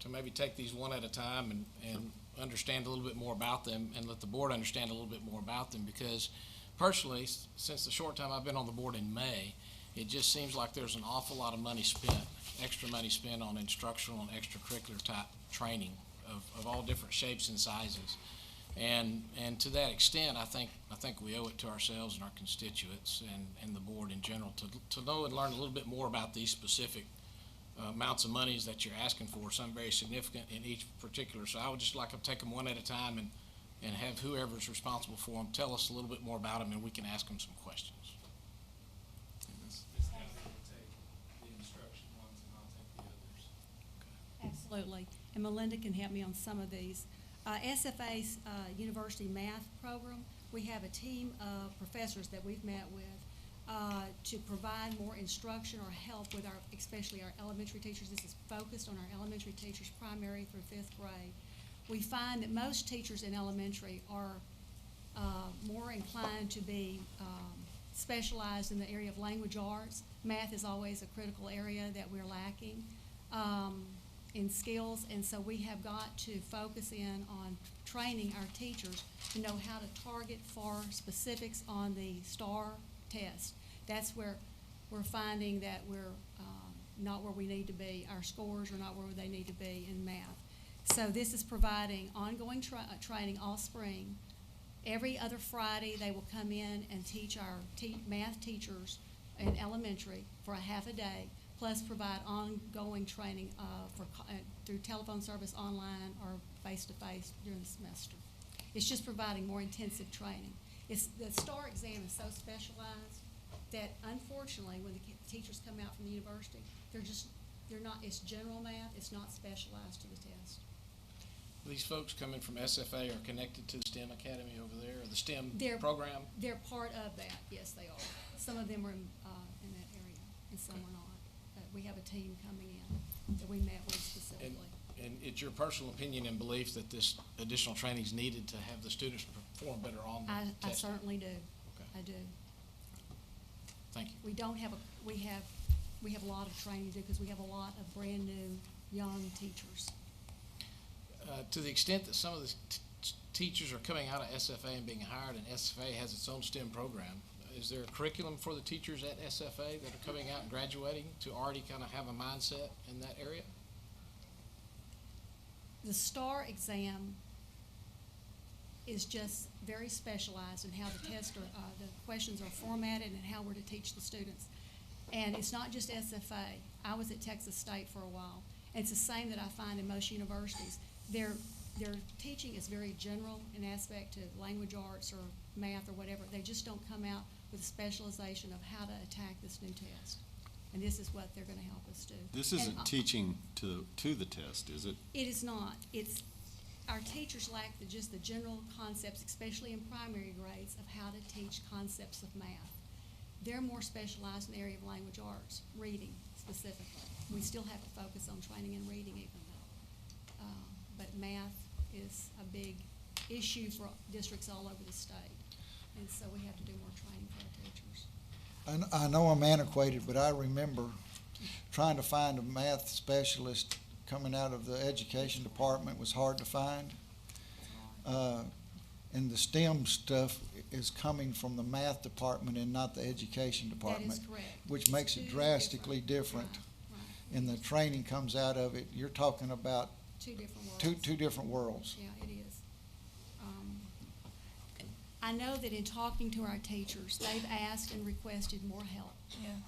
maybe take these one at a time and understand a little bit more about them, and let the board understand a little bit more about them, because personally, since the short time I've been on the board in May, it just seems like there's an awful lot of money spent, extra money spent on instructional and extracurricular type training of all different shapes and sizes. And to that extent, I think we owe it to ourselves and our constituents and the board in general to know and learn a little bit more about these specific amounts of monies that you're asking for, some very significant in each particular. So I would just like to take them one at a time and have whoever's responsible for them tell us a little bit more about them, and we can ask them some questions. Absolutely, and Melinda can help me on some of these. SFA's University Math Program, we have a team of professors that we've met with to provide more instruction or help with especially our elementary teachers. This is focused on our elementary teachers, primary through 5th grade. We find that most teachers in elementary are more inclined to be specialized in the area of language arts. Math is always a critical area that we're lacking in skills, and so we have got to focus in on training our teachers to know how to target for specifics on the STAR test. That's where we're finding that we're not where we need to be. Our scores are not where they need to be in math. So this is providing ongoing training all spring. Every other Friday, they will come in and teach our math teachers in elementary for a half a day, plus provide ongoing training through telephone service, online, or face-to-face during the semester. It's just providing more intensive training. The STAR exam is so specialized that unfortunately, when the teachers come out from the university, they're not, it's general math, it's not specialized to the test. These folks coming from SFA are connected to the STEM Academy over there, or the STEM program? They're part of that, yes, they are. Some of them are in that area, and some are not. But we have a team coming in that we met with specifically. And it's your personal opinion and belief that this additional training is needed to have the students perform better on the I test? certainly do. Okay. I do. Thank you. We don't have we have a lot of training to do because we have a lot of brand new young teachers. To the extent that some of the teachers are coming out of SFA and being hired, and SFA has its own STEM program, is there a curriculum for the teachers at SFA that are coming out and graduating to already kind of have a mindset in that area? The STAR exam is just very specialized in how the questions are formatted and how we're to teach the students. And it's not just SFA. I was at Texas State for a while. And it's the same that I find in most universities. Their teaching is very general in aspect to language arts or math or whatever. They just don't come out with a specialization of how to attack this new test. And this is what they're going to help us do. This isn't teaching to the test, is it? It is not. It's our teachers lack just the general concepts, especially in primary grades, of how to teach concepts of math. They're more specialized in the area of language arts, reading specifically. We still have to focus on training and reading even though. But math is a big issue for districts all over the state. And so we have to do more training for our teachers. I know I'm antiquated, but I remember trying to find a math specialist coming out of the education department was hard to find. And the STEM stuff is coming from the math department and not the education department. That is correct. Which makes it drastically different. Right. And the training comes out of it. You're talking about Two different worlds. two different worlds. Yeah, it is. I know that in talking to our teachers, they've asked and requested more help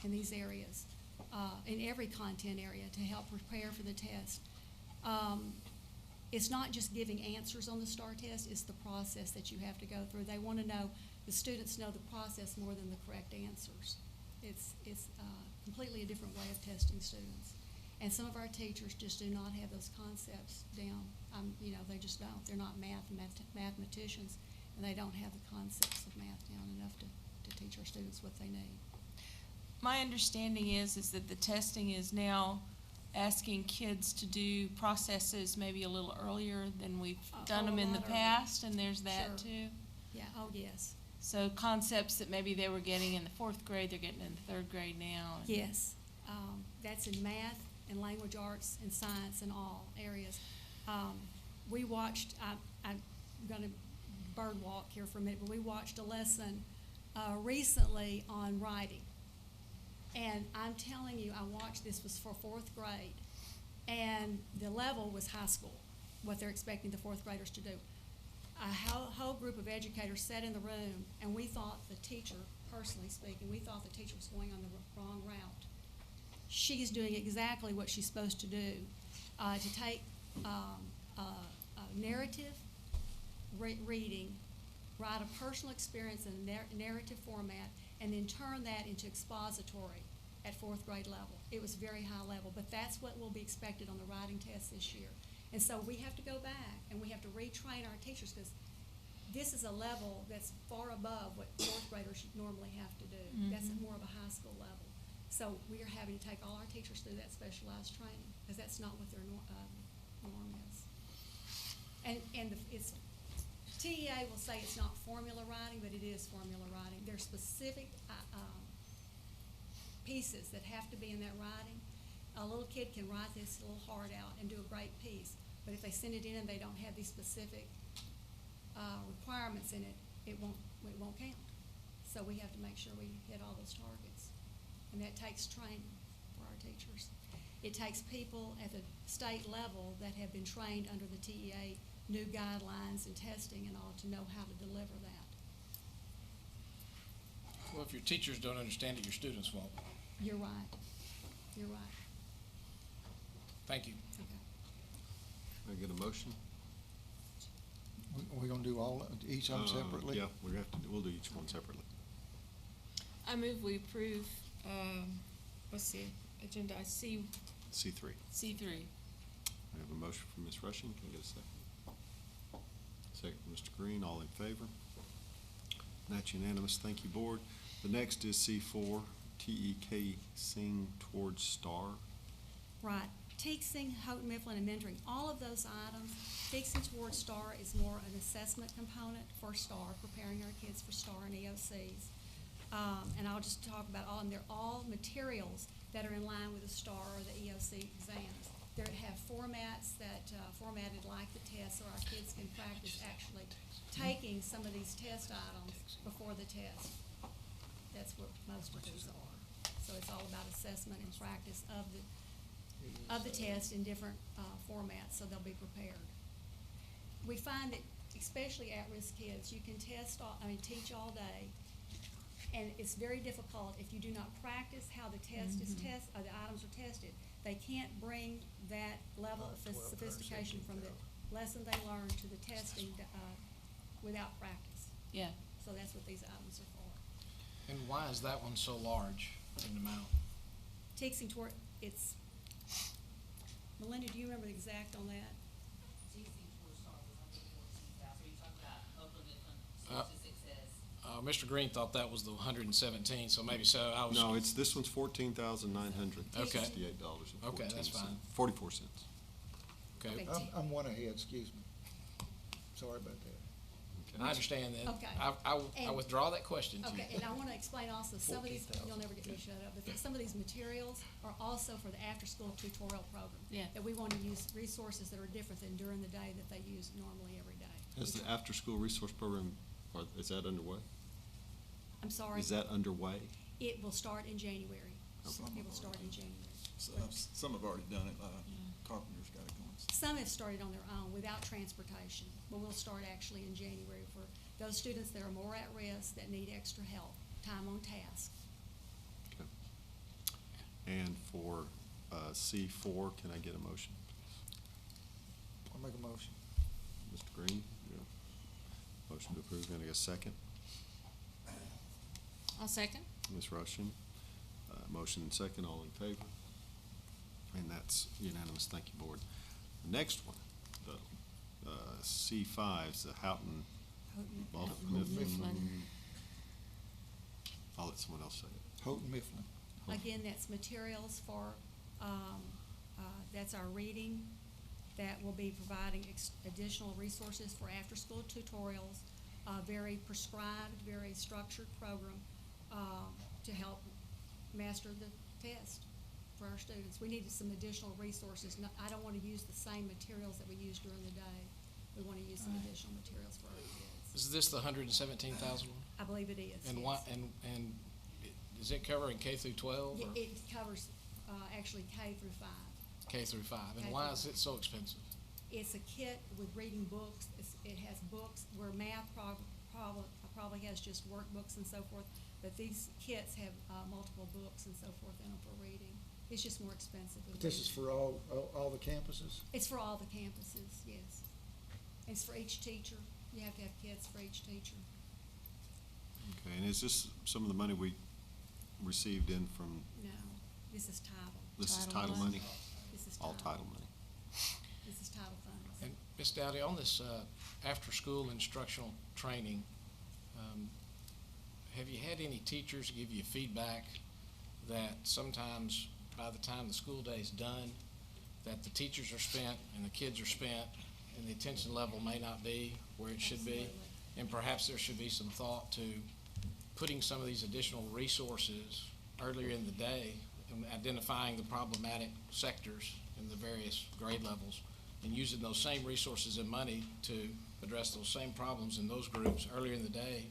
in these areas, in every content area, to help prepare for the test. It's not just giving answers on the STAR test, it's the process that you have to go through. They want to know, the students know the process more than the correct answers. It's completely a different way of testing students. And some of our teachers just do not have those concepts down. They just don't. They're not mathematicians, and they don't have the concepts of math down enough to teach our students what they need. My understanding is that the testing is now asking kids to do processes maybe a little earlier than we've done them in the past, and there's that too. Yeah, oh yes. So concepts that maybe they were getting in the 4th grade, they're getting in the 3rd grade now. Yes, that's in math and language arts and science and all areas. We watched, I'm going to bird walk here for a minute, but we watched a lesson recently on writing. And I'm telling you, I watched, this was for fourth grade, and the level was high school, what they're expecting the fourth graders to do. A whole group of educators sat in the room, and we thought the teacher, personally speaking, we thought the teacher was going on the wrong route. She's doing exactly what she's supposed to do, to take a narrative reading, write a personal experience in a narrative format, and then turn that into expository at fourth grade level. It was very high level, but that's what will be expected on the writing test this year. And so we have to go back and we have to retrain our teachers, because this is a level that's far above what fourth graders normally have to do. That's more of a high school level. So we are having to take all our teachers through that specialized training, because that's not what their norm is. And it's, TEA will say it's not formula writing, but it is formula writing. There's specific pieces that have to be in that writing. A little kid can write this little heart out and do a great piece, but if they send it in and they don't have these specific requirements in it, it won't count. So we have to make sure we hit all those targets, and that takes training for our teachers. It takes people at the state level that have been trained under the TEA new guidelines and testing and all to know how to deliver that. Well, if your teachers don't understand it, your students won't. You're right. You're right. Thank you. Can I get a motion? We're gonna do each of them separately? Yeah, we'll do each one separately. I move we approve, what's the agenda, C3. C3. I have a motion from Ms. Rushing. Can I get a second? Second from Mr. Green. All in favor? That's unanimous. Thank you, Board. The next is C4, TEK Sing Towards Star. Right. Teaching, Houghton Mifflin, and mentoring, all of those items. Teaching Towards Star is more an assessment component for STAR, preparing our kids for STAR and EOCs. And I'll just talk about all, and they're all materials that are in line with the STAR or the EOC exams. They have formats that formatted like the test, so our kids can practice actually taking some of these test items before the test. That's what most of these are. So it's all about assessment and practice of the test in different formats, so they'll be prepared. We find that especially at-risk kids, you can teach all day, and it's very difficult if you do not practice how the test is the items are tested. They can't bring that level of sophistication from the lesson they learn to the testing without practice. Yeah. So that's what these items are for. And why is that one so large in amount? Teaching toward, it's, Melinda, do you remember the exact on that? Mr. Green thought that was the 117, so maybe so. I was. No, this one's $14,968. Okay. Okay, that's fine. 44 cents. Okay. I'm one ahead, excuse me. Sorry about that. I understand that. Okay. I withdraw that question to you. Okay, and I want to explain also, some of these, you'll never get me shut up, but some of these materials are also for the after-school tutorial program. Yeah. That we want to use resources that are different than during the day that they use normally every day. Is the after-school resource program, is that underway? I'm sorry? Is that underway? It will start in January. Okay. It will start in January. Some have already done it. Carpenter's got it going. Some have started on their own without transportation, but we'll start actually in January for those students that are more at risk, that need extra help, time on task. Okay. And for C4, can I get a motion? I'll make a motion. Mr. Green, motion to approve. Can I get a second? I'll second. Ms. Rushing, motion and second, all in favor? And that's unanimous. Thank you, Board. The next one, the C5 is the Houghton Mifflin. I'll let someone else say it. Houghton Mifflin. Again, that's materials for, that's our reading, that will be providing additional resources for after-school tutorials, very prescribed, very structured program to help master the test for our students. We needed some additional resources. I don't want to use the same materials that we use during the day. We want to use some additional materials for our kids. Is this the 117,000 one? I believe it is. And yes. why? And is it covering K through 12 or It covers, actually K through 5. K through 5? K And why through is it so expensive? It's a kit with reading books. It has books where math probably has just workbooks and so forth. But these kits have multiple books and so forth in them for reading. It's just more expensive. But this is for all the campuses? It's for all the campuses, yes. It's for each teacher. You have to have kits for each teacher. Okay, and is this some of the money we received in from, No, this is title. this is title money? This is All title money. This is title funds. And Ms. Dowdy, on this after-school instructional training, have you had any teachers give you feedback that sometimes by the time the school day is done, that the teachers are spent and the kids are spent and the attention level may not be where it should be? And perhaps there should be some thought to putting some of these additional resources earlier in the day and identifying the problematic sectors in the various grade levels and using those same resources and money to address those same problems in those groups earlier in the day,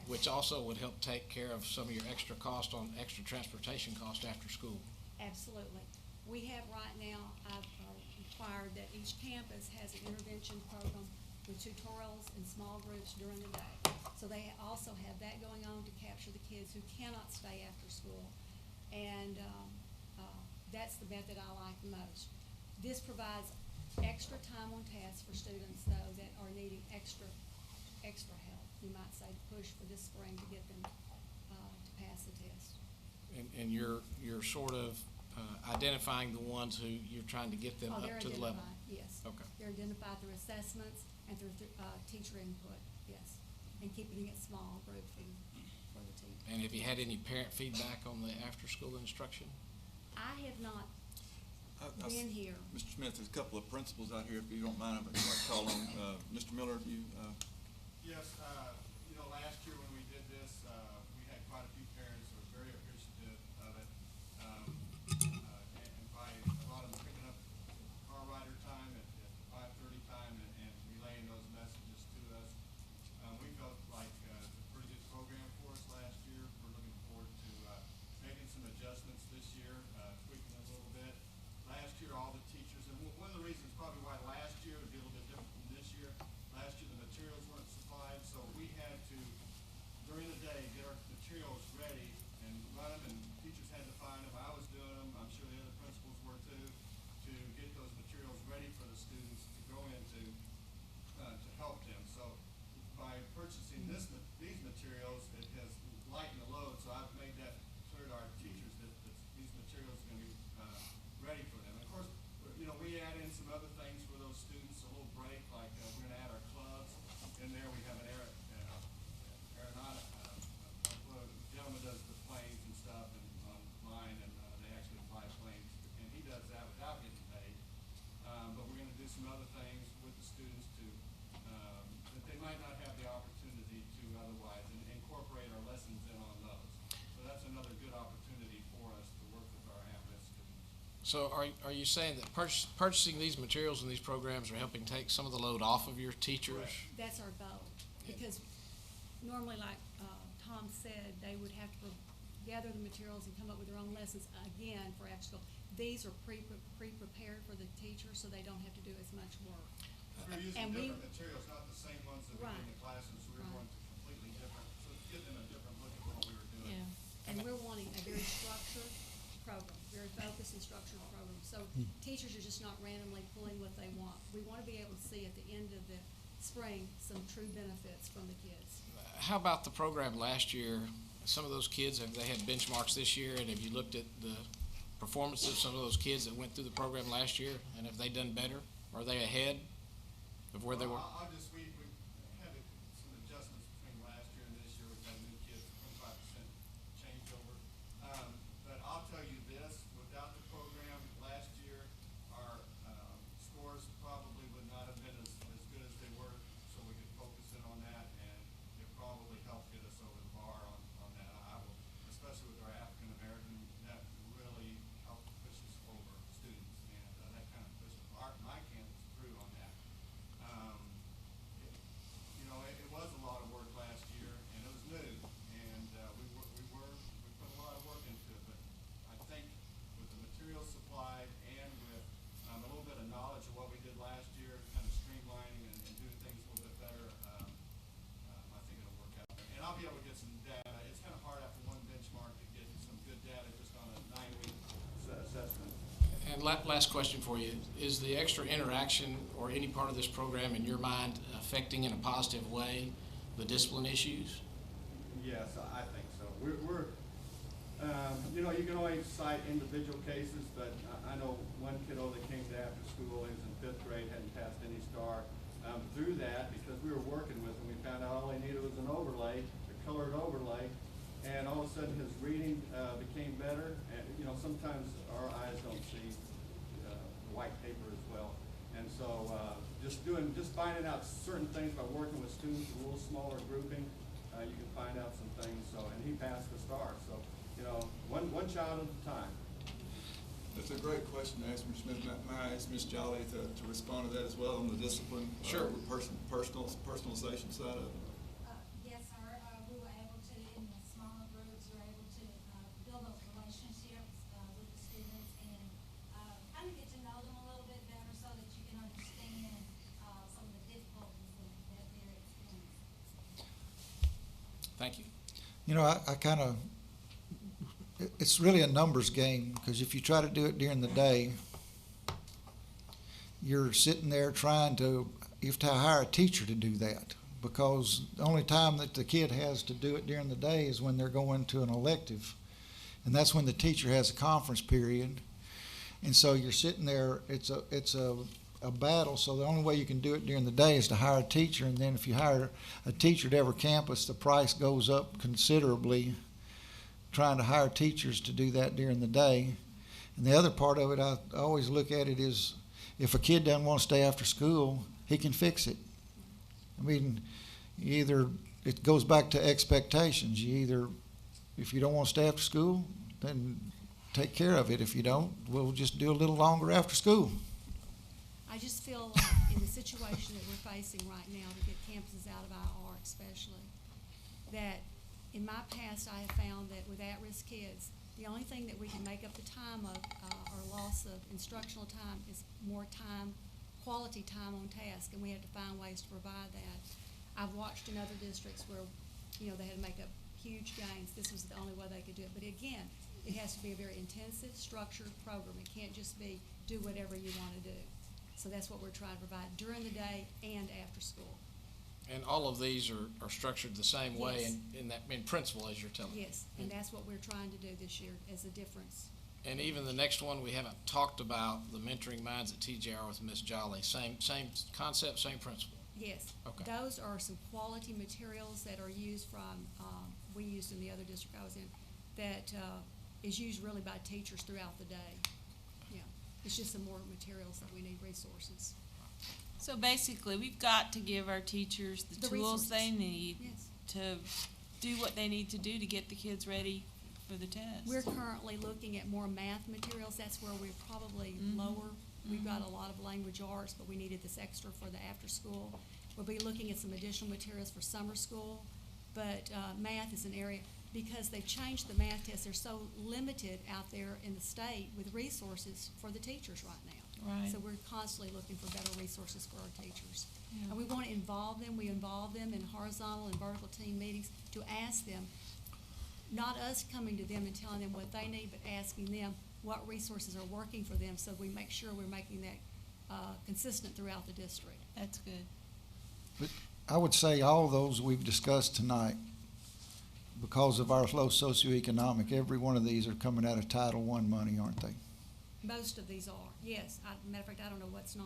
which also would help take care of some of your extra cost on extra transportation cost after school. Absolutely. We have right now, I've required that each campus has an intervention program with tutorials in small groups during the day. So they also have that going on to capture the kids who cannot stay after school. And that's the method I like the most. This provides extra time on task for students, though, that are needing extra help, you might say, to push for this spring to get them to pass the test. And you're sort of identifying the ones who you're trying to get them Oh, up they're to the level? identified, yes. Okay. They're identified through assessments and through teacher input, yes, and keeping it small group for the teacher. And have you had any parent feedback on the after-school instruction? I have not I- been here. Mr. Smith, there's a couple of principals out here, if you don't mind, I'd like to call on, Mr. Miller, you, Yes, last year when we did this, we had quite a few parents who were very appreciative of it. And by a lot of them picking up car rider time at 5:30 time and relaying those messages to us. We felt like it's a pretty good program for us last year. We're looking forward to making some adjustments this year, tweaking it a little bit. Last year, all the teachers, and one of the reasons probably why last year would be a little bit different from this year, last year the materials weren't supplied, so we had to, during the day, get our materials ready and run them, and teachers had to find them. I was doing them, I'm sure the other principals were too, to get those materials ready for the students to go into, to help them. So by purchasing these materials, it has lightened the load, so I've made that clear to our teachers that these materials are gonna be, ready for them. And of course, we add in some other things for those students, a little break, like, we're gonna add our clubs in there. We have an aeronautic, gentleman does the planes and stuff and online, and they actually fly planes, and he does that without getting paid. But we're gonna do some other things with the students to, that they might not have the opportunity to otherwise, and incorporate our lessons in on those. So that's another good opportunity for us to work with our at-risk students. So are you saying that purchasing these materials and these programs are helping take some of the load off of your teachers? That's our goal, because normally, like Tom said, they would have to gather the materials and come up with their own lessons again for after school. These are pre-prepared for the teachers, so they don't have to do as much work. We're using And different materials, not the same ones that we did in Right. the classrooms, so we're Right. going to completely different, so to give them a different look at what we were doing. And we're wanting a very structured program, very focused and structured program. So teachers are just not randomly pulling what they want. We want to be able to see at the end of the spring some true benefits from the kids. How about the program last year? Some of those kids, have they had benchmarks this year, and have you looked at the performance of some of those kids that went through the program last year, and have they done better? Are they ahead of where they were? We had some adjustments between last year and this year. We've had new kids, 25% changeover. But I'll tell you this, without the program last year, our scores probably would not have been as good as they were, so we could focus in on that, and it probably helped get us over the bar on that. Especially with our African American, that really helped push us over students, and that kind of pushed my campus through on that. last question for you. Is the extra interaction or any part of this program in your mind affecting in a positive way the discipline issues? Yes, I think so. You know, you can always cite individual cases, but I know one kiddo that came to after school, he was in 5th grade, hadn't passed any STAR. Through that, because we were working with him, we found out all he needed was an overlay, a colored overlay, and all of a sudden his reading became better. And you know, sometimes our eyes don't see white paper as well. And so just finding out certain things by working with students, a little smaller grouping, you can find out some things. So, and he passed the STAR. So, you know, one child at a time. That's a great question to ask, Mr. Smith. May I ask Ms. Jolly to respond to that as well on the discipline, Sure. Personalization side of it? Yes, sir. We were able to, in the smaller groups, we were able to build those relationships with the students and kind of get to know them a little bit better so that you can understand some of the difficulties that they're experiencing. Thank you. You know, I kind of, it's really a numbers game, because if you try to do it during the day, you're sitting there you have to hire a teacher to do that, because the only time that the kid has to do it during the day is when they're going to an elective, and that's when the teacher has a conference period. And so you're sitting there, it's a battle, so the only way you can do it during the day is to hire a teacher, and then if you hire a teacher at every campus, the price goes up considerably, trying to hire teachers to do that during the day. And the other part of it, I always look at it, is if a kid doesn't want to stay after school, he can fix it. I mean, it goes back to expectations. If you don't want to stay after school, then take care of it. If you don't, we'll just do a little longer after school. I just feel like in the situation that we're facing right now, to get campuses out of IR especially, that in my past I have found that with at-risk kids, the only thing that we can make up the time of, or loss of instructional time, is more time, quality time on task, and we have to find ways to provide that. I've watched in other districts where, you know, they had to make up huge gains. This was the only way they could do it. But again, it has to be a very intensive, structured program. It can't just be do whatever you want to do. So that's what we're trying to provide during the day and after school. And all of these are structured the same way Yes. in principle, as you're telling me. Yes, and that's what we're trying to do this year as a difference. And even the next one, we haven't talked about the Mentoring Minds at TJR with Ms. Jolly. Same concept, same principle. Yes. Okay. Those are some quality materials that are used from, we used in the other district I was in, that is used really by teachers throughout the day. Yeah, it's just some more materials that we need, resources. So basically, we've got to give our teachers the tools they resources. need Yes. to do what they need to do to get the kids ready for the test. We're currently looking at more math materials. That's where we're probably lower. We've got a lot of language arts, but we needed this extra for the after-school. We'll be looking at some additional materials for summer school, but math is an area, because they've changed the math tests. They're so limited out there in the state with resources for the teachers right now. Right. So we're constantly looking for better resources for our teachers. Yeah. And we want to involve them. We involve them in horizontal and vertical team meetings to ask them, not us coming to them and telling them what they need, but asking them what resources are working for them, so we make sure we're making that consistent throughout the district. That's good. But I would say all those we've discussed tonight, because of our low socioeconomic, every one of these are coming out of Title I money, aren't they? Most of these are, yes. Matter of fact, I don't know what's not.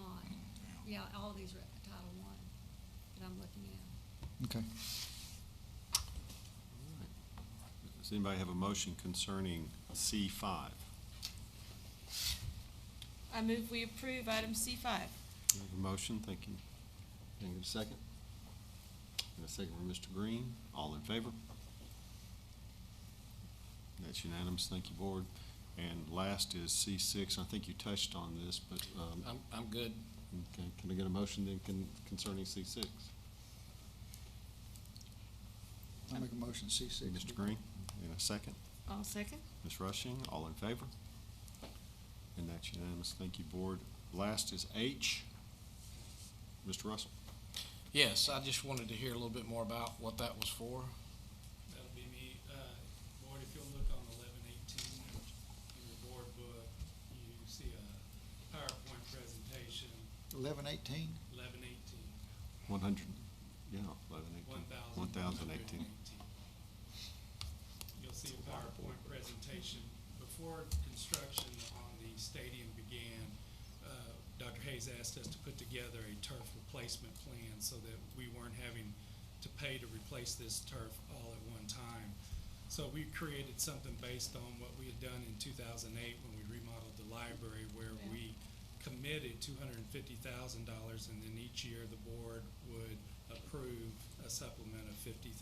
Yeah, all of these are at Title I that I'm looking at. Okay. Does anybody have a motion concerning C5? I move we approve item C5. We have a motion, thank you. Can I get a second? And a second from Mr. Green. All in favor? That's unanimous, thank you, Board. And last is C6. I think you touched on this, but. I'm good. Okay, can I get a motion then concerning C6? I'll make a motion, C6. Mr. Green, and a second. I'll second. Ms. Rushing, all in favor? And that's unanimous, thank you, Board. Last is H. Mr. Russell. Yes, I just wanted to hear a little bit more about what that was for. That'll be me. Board, if you'll look on 1118 in your board book, you see a 1118? 1118. 100, yeah, 1118. 1,018. You'll see a PowerPoint presentation. Before construction on the stadium began, Dr. Hayes asked us to put together a turf replacement plan so that we weren't having to pay to replace this turf all at one time. So we created something based on what we had done in 2008 when we remodeled the library, where we committed $250,000, and then each year the board would approve a supplement of $50,000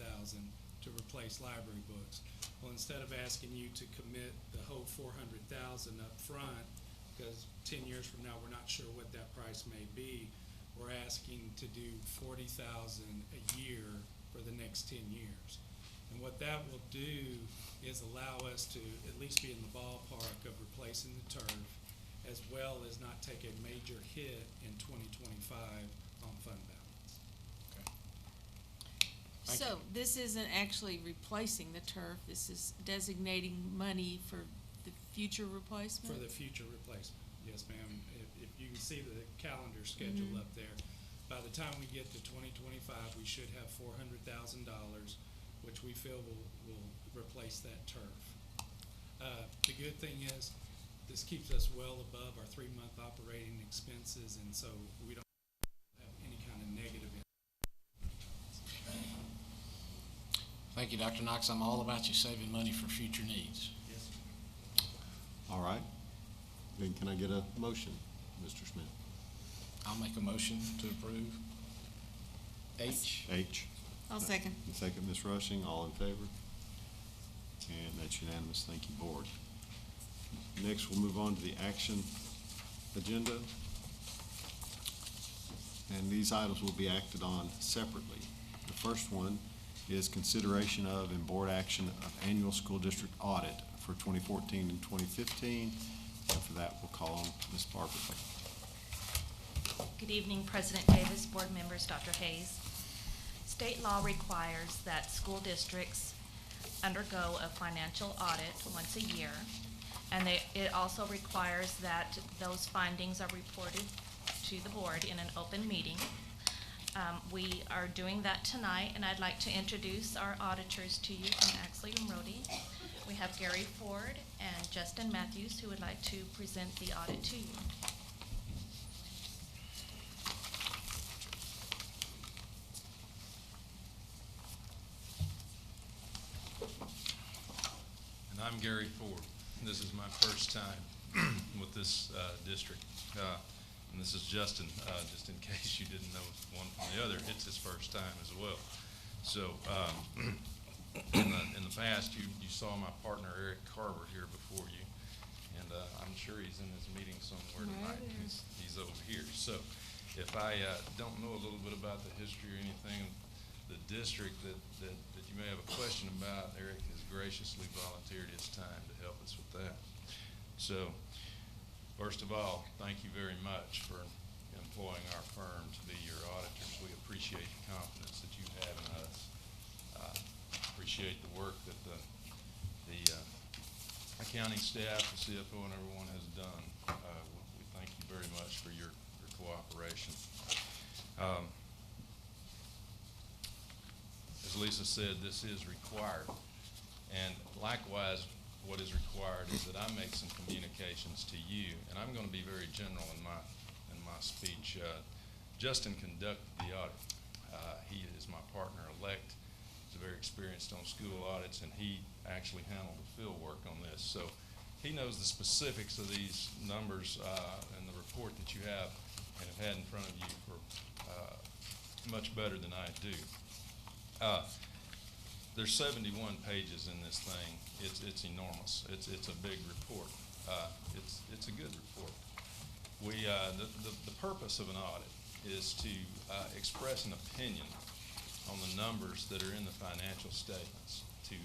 to replace library books. Well, instead of asking you to commit the whole $400,000 up front, because 10 years from now we're not sure what that price may be, we're asking to do $40,000 a year for the next 10 years. And what that will do is allow us to at least be in the ballpark of replacing the turf, as well as not take a major hit in 2025 on fund balance. So this isn't actually replacing the turf, this is designating money for the future replacement? For the future replacement, yes, ma'am. If you can see the calendar schedule up there, by the time we get to 2025, we should have $400,000, which we feel will replace that turf. The good thing is, this keeps us well above our 3-month operating expenses, and so we don't have any kind of negative. Thank you, Dr. Knox. I'm all about you saving money for future needs. Yes. All right. Then can I get a motion, Mr. Smith? I'll make a motion to approve. H. H. I'll second. Second, Ms. Rushing, all in favor? And that's unanimous. Thank you, board. Next, we'll move on to the action agenda. And these items will be acted on separately. The first one is consideration of and board action of annual school district audit for 2014 and 2015. And for that, we'll call on Ms. Barber. Good evening, President Davis, board members, Dr. Hayes. State law requires that school districts undergo a financial audit once a year, and it also requires that those findings are reported to the board in an open meeting. We are doing that tonight, and I'd like to introduce our auditors to you from Axley and Rohde. We have Gary Ford and Justin Matthews, who would like to present the audit to you. And I'm Gary Ford. This is my first time with this district. And this is Justin, just in case you didn't know one from the other, it's his first time as well. So in the past, you saw my partner Eric Carver here before you, and I'm sure he's in this meeting somewhere tonight. He's over here. So if I don't know a little bit about the history or anything, the district that you may have a question about, Eric has graciously volunteered his time to help us with that. So first of all, thank you very much for employing our firm to be your auditors. We appreciate the confidence that you have in us. Appreciate the work that the accounting staff, the CFO, and everyone has done. We thank you very much for your cooperation. As Lisa said, this is required. And likewise, what is required is that I make some communications to you, and I'm going to be very general in my speech. Justin conducted the audit. He is my partner-elect. He's very experienced on school audits, and he actually handled the field work on this. So he knows the specifics of these numbers and the report that you have and have had in front of you for much better than I do. There's 71 pages in this thing. It's enormous. It's a big report. It's a good report. The purpose of an audit is to express an opinion on the numbers that are in the financial statements, to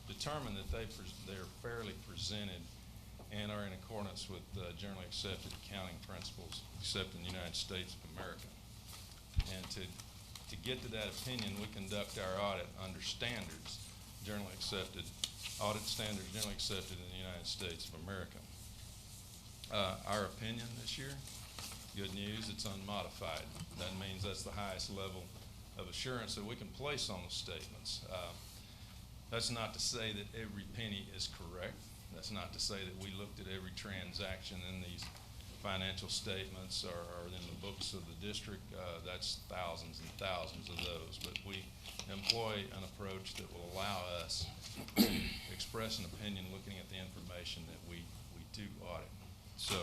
determine that they're fairly presented and are in accordance with generally accepted accounting principles, except in the United States of America. And to get to that opinion, we conduct our audit under standards, audit standards generally accepted in the United States of America. Our opinion this year Good news, it's unmodified. That means that's the highest level of assurance that we can place on the statements. That's not to say that every penny is correct. That's not to say that we looked at every transaction in these financial statements or in the books of the district. That's thousands and thousands of those. But we employ an approach that will allow us to express an opinion looking at the information that we do audit. So,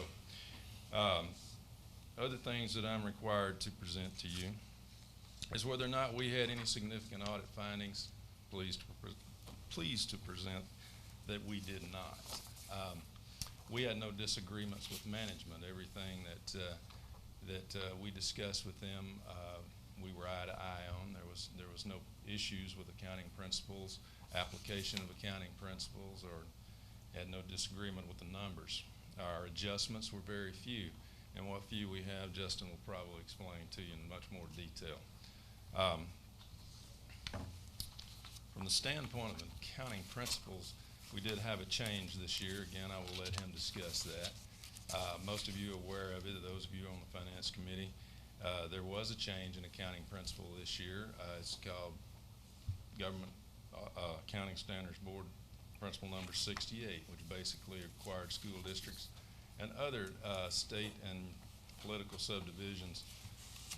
other things that I'm required to present to you is whether or not we had any significant audit findings. Pleased to present that we did not. We had no disagreements with management. Everything that we discussed with them, we were eye to eye on. There was no issues with accounting principles, application of accounting principles, or had no disagreement with the numbers. Our adjustments were very few, and what few we have, Justin will probably explain to you in much more detail. From the standpoint of accounting principles, we did have a change this year. Again, I will let him discuss that. Most of you are aware of it, those of you on the Finance Committee. There was a change in accounting principle this year. It's called Government Accounting Standards Board Principle number 68, which basically required school districts and other state and political subdivisions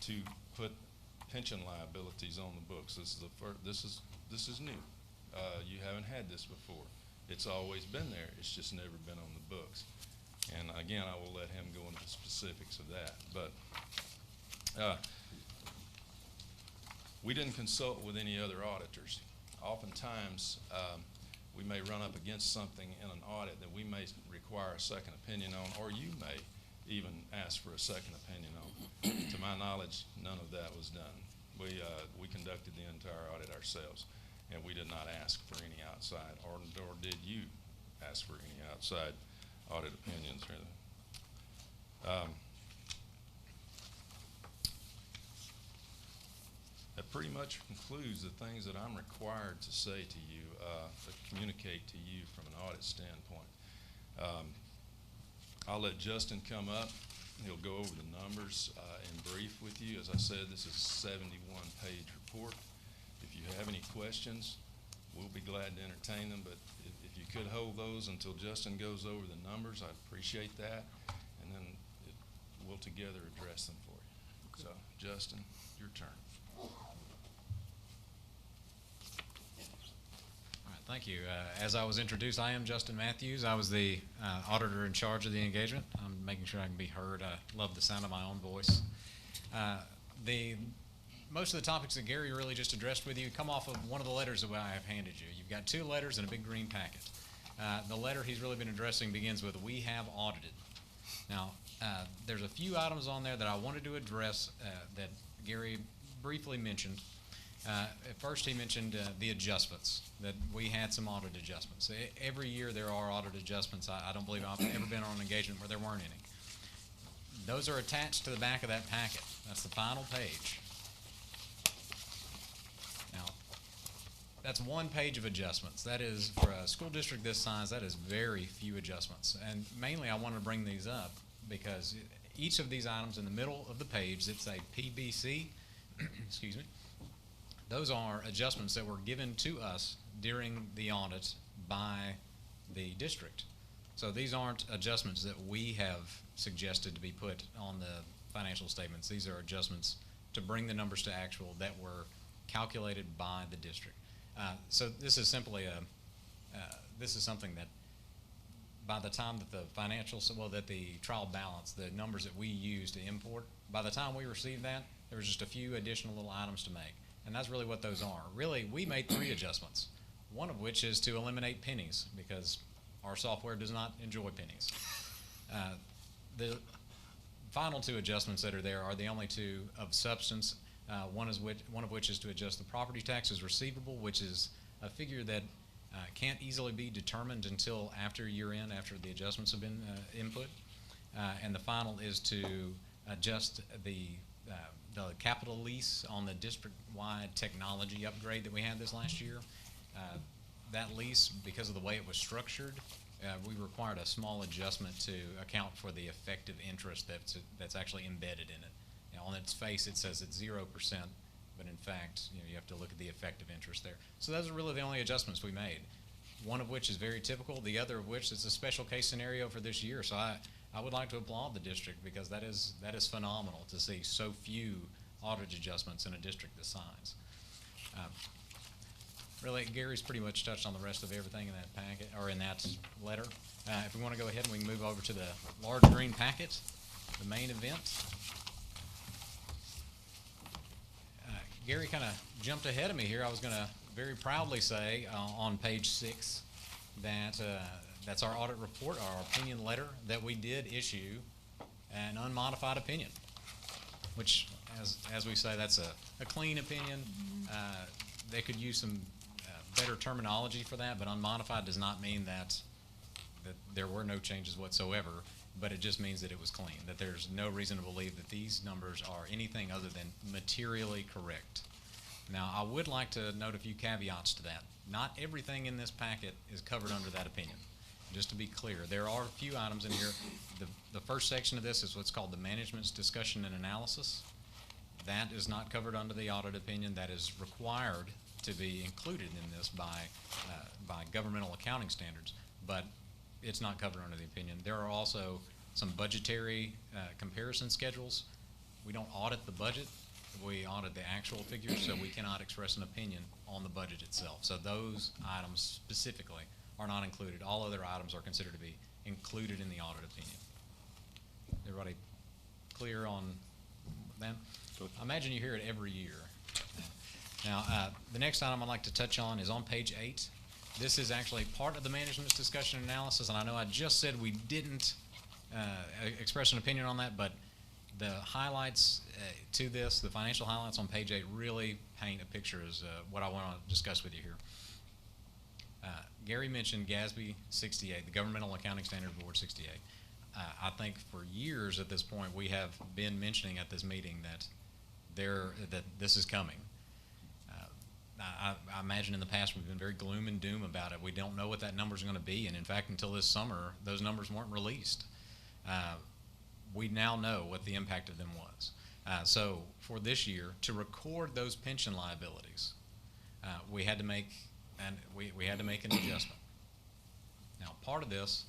to put pension liabilities on the books. This is new. You haven't had this before. It's always been there. It's just never been on the books. And again, I will let him go into the specifics of that. But we didn't consult with any other auditors. Oftentimes, we may run up against something in an audit that we may require a second opinion on, or you may even ask for a second opinion on. To my knowledge, none of that was done. We conducted the entire audit ourselves, and we did not ask for any outside, or did you ask for any outside audit opinions. That pretty much concludes the things that I'm required to say to you, to communicate to you from an audit standpoint. I'll let Justin come up. He'll go over the numbers in brief with you. As I said, this is a 71-page report. If you have any questions, we'll be glad to entertain them, but if you could hold those until Justin goes over the numbers, I'd appreciate that, and then we'll together address them for you. So, Justin, your turn. Thank you. As I was introduced, I am Justin Matthews. I was the auditor in charge of the engagement. I'm making sure I can be heard. I love the sound of my own voice. Most of the topics that Gary really just addressed with you come off of one of the letters that I have handed you. You've got 2 letters and a big green packet. The letter he's really been addressing begins with, "We have audited." Now, there's a few items on there that I wanted to address that Gary briefly mentioned. At first, he mentioned the adjustments, that we had some audit adjustments. Every year there are audit adjustments. I don't believe I've ever been on an engagement where there weren't any. Those are attached to the back of that packet. That's the final page. Now, that's 1 page of adjustments. That is, for a school district this size, that is very few adjustments. And mainly I wanted to bring these up because each of these items in the middle of the page, it's a PBC, excuse me. Those are adjustments that were given to us during the audit by the district. So these aren't adjustments that we have suggested to be put on the financial statements. These are adjustments to bring the numbers to actual that were calculated by the district. So this is simply this is something that by the time that the that the trial balance, the numbers that we use to import, by the time we received that, there was just a few additional little items to make. And that's really what those are. Really, we made 3 adjustments, one of which is to eliminate pennies because our software does not enjoy pennies. The final 2 adjustments that are there are the only 2 of substance, one of which is to adjust the property taxes receivable, which is a figure that can't easily be determined until after year-end, after the adjustments have been input. And the final is to adjust the capital lease on the district-wide technology upgrade that we had this last year. That lease, because of the way it was structured, we required a small adjustment to account for the effective interest that's actually embedded in it. Now, on its face, it says it's 0%, but in fact, you have to look at the effective interest there. So those are really the only adjustments we made. One of which is very typical, the other of which is a special case scenario for this year. So I would like to applaud the district because that is phenomenal to see so few audit adjustments in a district this size. Really, Gary's pretty much touched on the rest of everything in that packet, or in that letter. If we want to go ahead and we can move over to the large green packet, the main event. Gary kind of jumped ahead of me here. I was going to very proudly say on page 6 that that's our audit report, our opinion letter, that we did issue an unmodified opinion, which, as we say, that's a clean opinion. They could use some better terminology for that, but unmodified does not mean that there were no changes whatsoever, but it just means that it was clean, that there's no reason to believe that these numbers are anything other than materially correct. Now, I would like to note a few caveats to that. Not everything in this packet is covered under that opinion. Just to be clear, there are a few items in here. The first section of this is what's called the management's discussion and analysis. That is not covered under the audit opinion. That is required to be included in this by governmental accounting standards, but it's not covered under the opinion. There are also some budgetary comparison schedules. We don't audit the budget. We audit the actual figures, so we cannot express an opinion on the budget itself. So those items specifically are not included. All other items are considered to be included in the audit opinion. Everybody clear on that? I imagine you hear it every year. Now, the next item I'd like to touch on is on page 8. This is actually part of the management's discussion and analysis, and I know I just said we didn't express an opinion on that, but the highlights to this, the financial highlights on page 8, really paint a picture as what I want to discuss with you here. Gary mentioned GASB 68, the Governmental Accounting Standards Board 68. I think for years at this point we have been mentioning at this meeting that this is coming. I imagine in the past we've been very gloom and doom about it. We don't know what that number is going to be, and in fact, until this summer, those numbers weren't released. We now know what the impact of them was. So for this year, to record those pension liabilities, we had to make an adjustment. Now, part of this,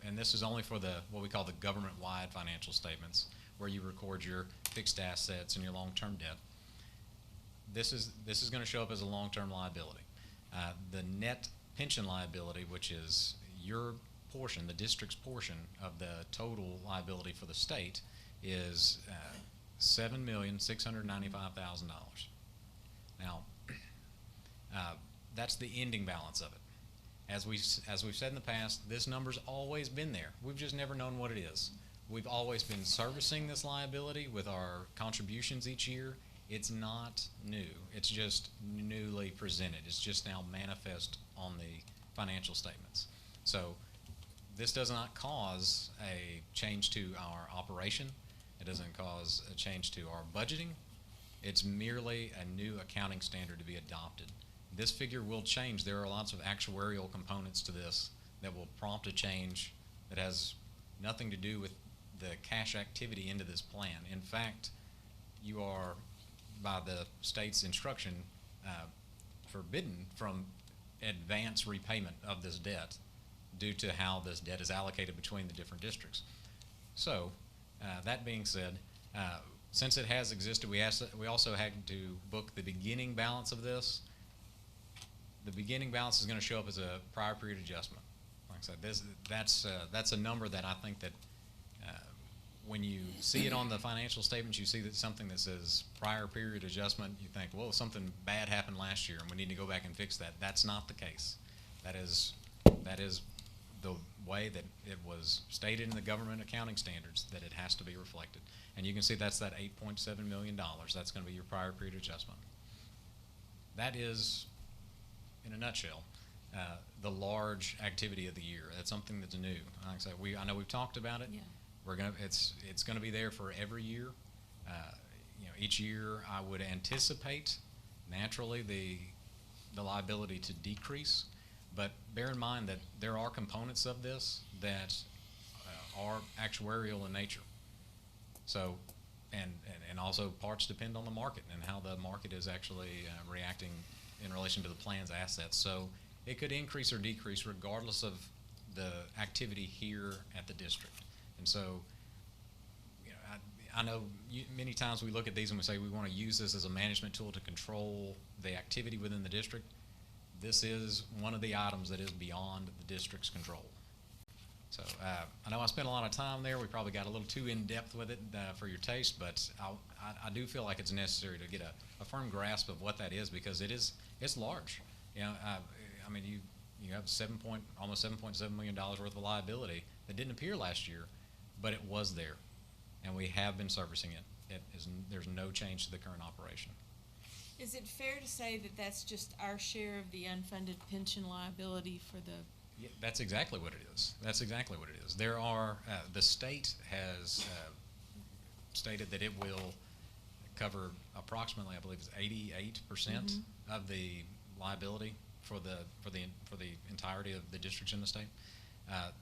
and this is only for what we call the government-wide financial statements, where you record your fixed assets and your long-term debt. This is going to show up as a long-term liability. The net pension liability, which is your portion, the district's portion of the total liability for the state, is $7,695,000. Now, that's the ending balance of it. As we've said in the past, this number's always been there. We've just never known what it is. We've always been servicing this liability with our contributions each year. It's not new. It's just newly presented. It's just now manifest on the financial statements. So this does not cause a change to our operation. It doesn't cause a change to our budgeting. It's merely a new accounting standard to be adopted. This figure will change. There are lots of actuarial components to this that will prompt a change that has nothing to do with the cash activity into this plan. In fact, you are, by the state's instruction, forbidden from advance repayment of this debt due to how this debt is allocated between the different districts. So, that being said, since it has existed, we also had to book the beginning balance of this. The beginning balance is going to show up as a prior period adjustment. Like I said, that's a number that I think that when you see it on the financial statements, you see that something that says prior period adjustment, you think, well, something bad happened last year and we need to go back and fix that. That's not the case. That is the way that it was stated in the government accounting standards, that it has to be reflected. And you can see that's that $8.7 million. That's going to be your prior period adjustment. That is, in a nutshell, the large activity of the year. That's something that's new. Like I said, I know we've talked about it. Yeah. It's going to be there for every year. Each year I would anticipate naturally the liability to decrease, But bear in mind that there are components of this that are actuarial in nature. So, and also parts depend on the market and how the market is actually reacting in relation to the plan's assets. So it could increase or decrease regardless of the activity here at the district. And so, you know, I know many times we look at these and we say we want to use this as a management tool to control the activity within the district. This is one of the items that is beyond the district's control. So I know I spent a lot of time there. We probably got a little too in-depth with it for your taste, but I do feel like it's necessary to get a firm grasp of what that is, because it's large. You know, I mean, you have almost $7.7 million worth of liability that didn't appear last year, but it was there, and we have been servicing it. There's no change to the current operation. Is it fair to say that that's just our share of the unfunded pension liability for the? Yeah, that's exactly what it is. That's exactly what it is. There are, the state has stated that it will cover approximately, I believe it's 88% of the liability for the entirety of the districts in the state.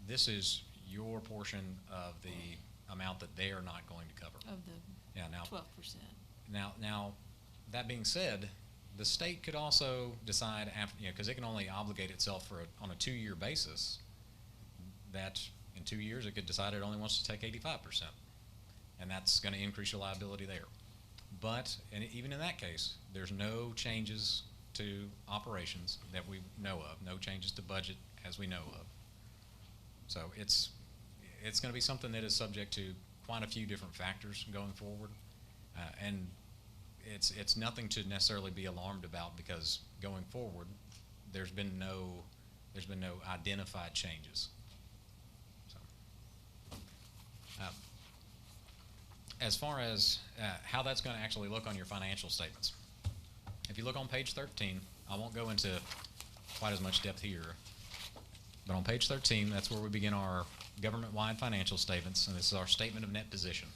This is your portion of the amount that they are not going to cover. Of the 12%. Now, that being said, the state could also decide, after, you know, because it can only obligate itself on a 2-year basis, that in 2 years it could decide it only wants to take 85%, and that's going to increase your liability there. But even in that case, there's no changes to operations that we know of, no changes to budget as we know of. So it's going to be something that is subject to quite a few different factors going forward, and it's nothing to necessarily be alarmed about, because going forward, there's been no identified changes. So, as far as how that's going to actually look on your financial statements, if you look on page 13, I won't go into quite as much depth here, but on page 13, that's where we begin our government-wide financial statements, and this is our statement of net position.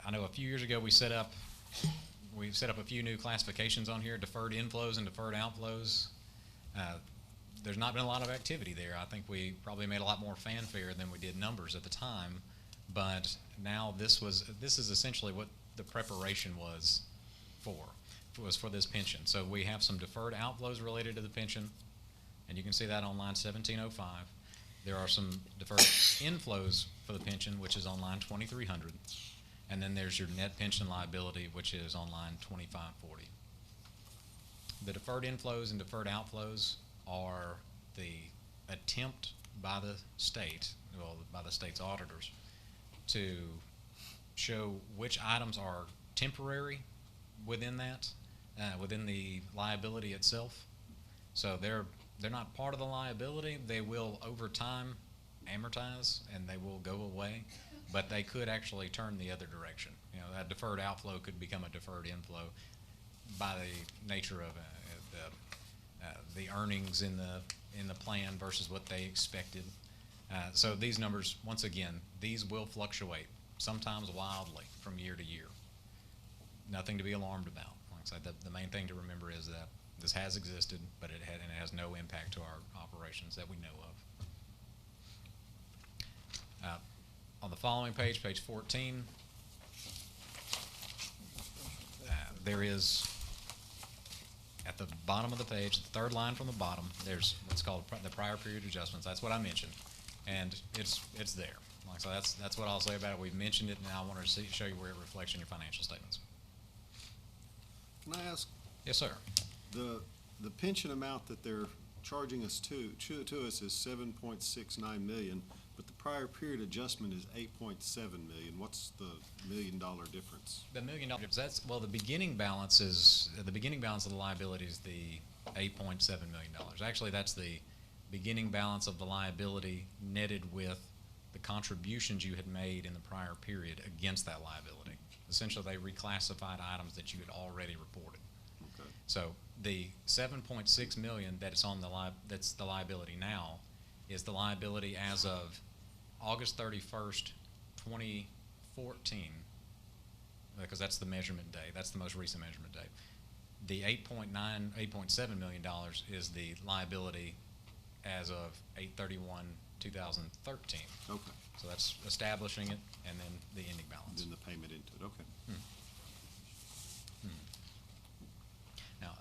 I know a few years ago we set up a few new classifications on here: deferred inflows and deferred outflows. There's not been a lot of activity there. I think we probably made a lot more fanfare than we did numbers at the time, but now this is essentially what the preparation was for this pension. So we have some deferred outflows related to the pension, and you can see that on line 1705. There are some deferred inflows for the pension, which is on line 2300. And then there's your net pension liability, which is on line 2540. The deferred inflows and deferred outflows are the attempt by the state, by the state's auditors, to show which items are temporary within that, within the liability itself. So they're not part of the liability. They will, over time, amortize, and they will go away, but they could actually turn the other direction. You know, that deferred outflow could become a deferred inflow by the nature of the earnings in the plan versus what they expected. So these numbers, once again, these will fluctuate, sometimes wildly, from year to year. Nothing to be alarmed about. Like I said, the main thing to remember is that this has existed, but it has no impact to our operations that we know of. On the following page, page 14, there is, at the bottom of the page, the third line from the bottom, there's what's called the prior period adjustments. That's what I mentioned, and it's there. Like, so that's what I'll say about it. We've mentioned it, and I wanted to show you where it reflects in your financial statements. Can I ask? Yes, sir. The pension amount that they're charging us to us is $7.69 million, but the prior period adjustment is $8.7 million. What's the $1 million difference? The $1 million difference, the beginning balance of the liability is the $8.7 million. Actually, that's the beginning balance of the liability netted with the contributions you had made in the prior period against that liability. Essentially, they reclassified items that you had already reported. Okay. So the $7.6 million that is on that's the liability now is the liability as of August 31st, 2014, because that's the measurement date. That's the most recent measurement date. The $8.7 million is the liability as of 8/31/2013. Okay. So that's establishing it and then the ending balance. Then the payment into it, okay. Now,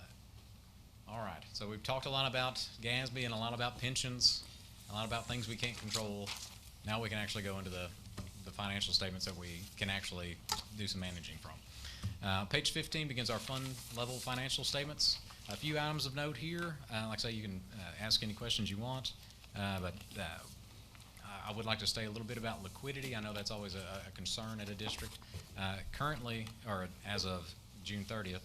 all right, so we've talked a lot about GASB and a lot about pensions, a lot about things we can't control. Now we can actually go into the financial statements that we can actually do some managing from. Page 15 begins our fund level financial statements. A few items of note here. Like I say, you can ask any questions you want, but I would like to say a little bit about liquidity. I know that's always a concern at a district. Currently, or as of June 30th,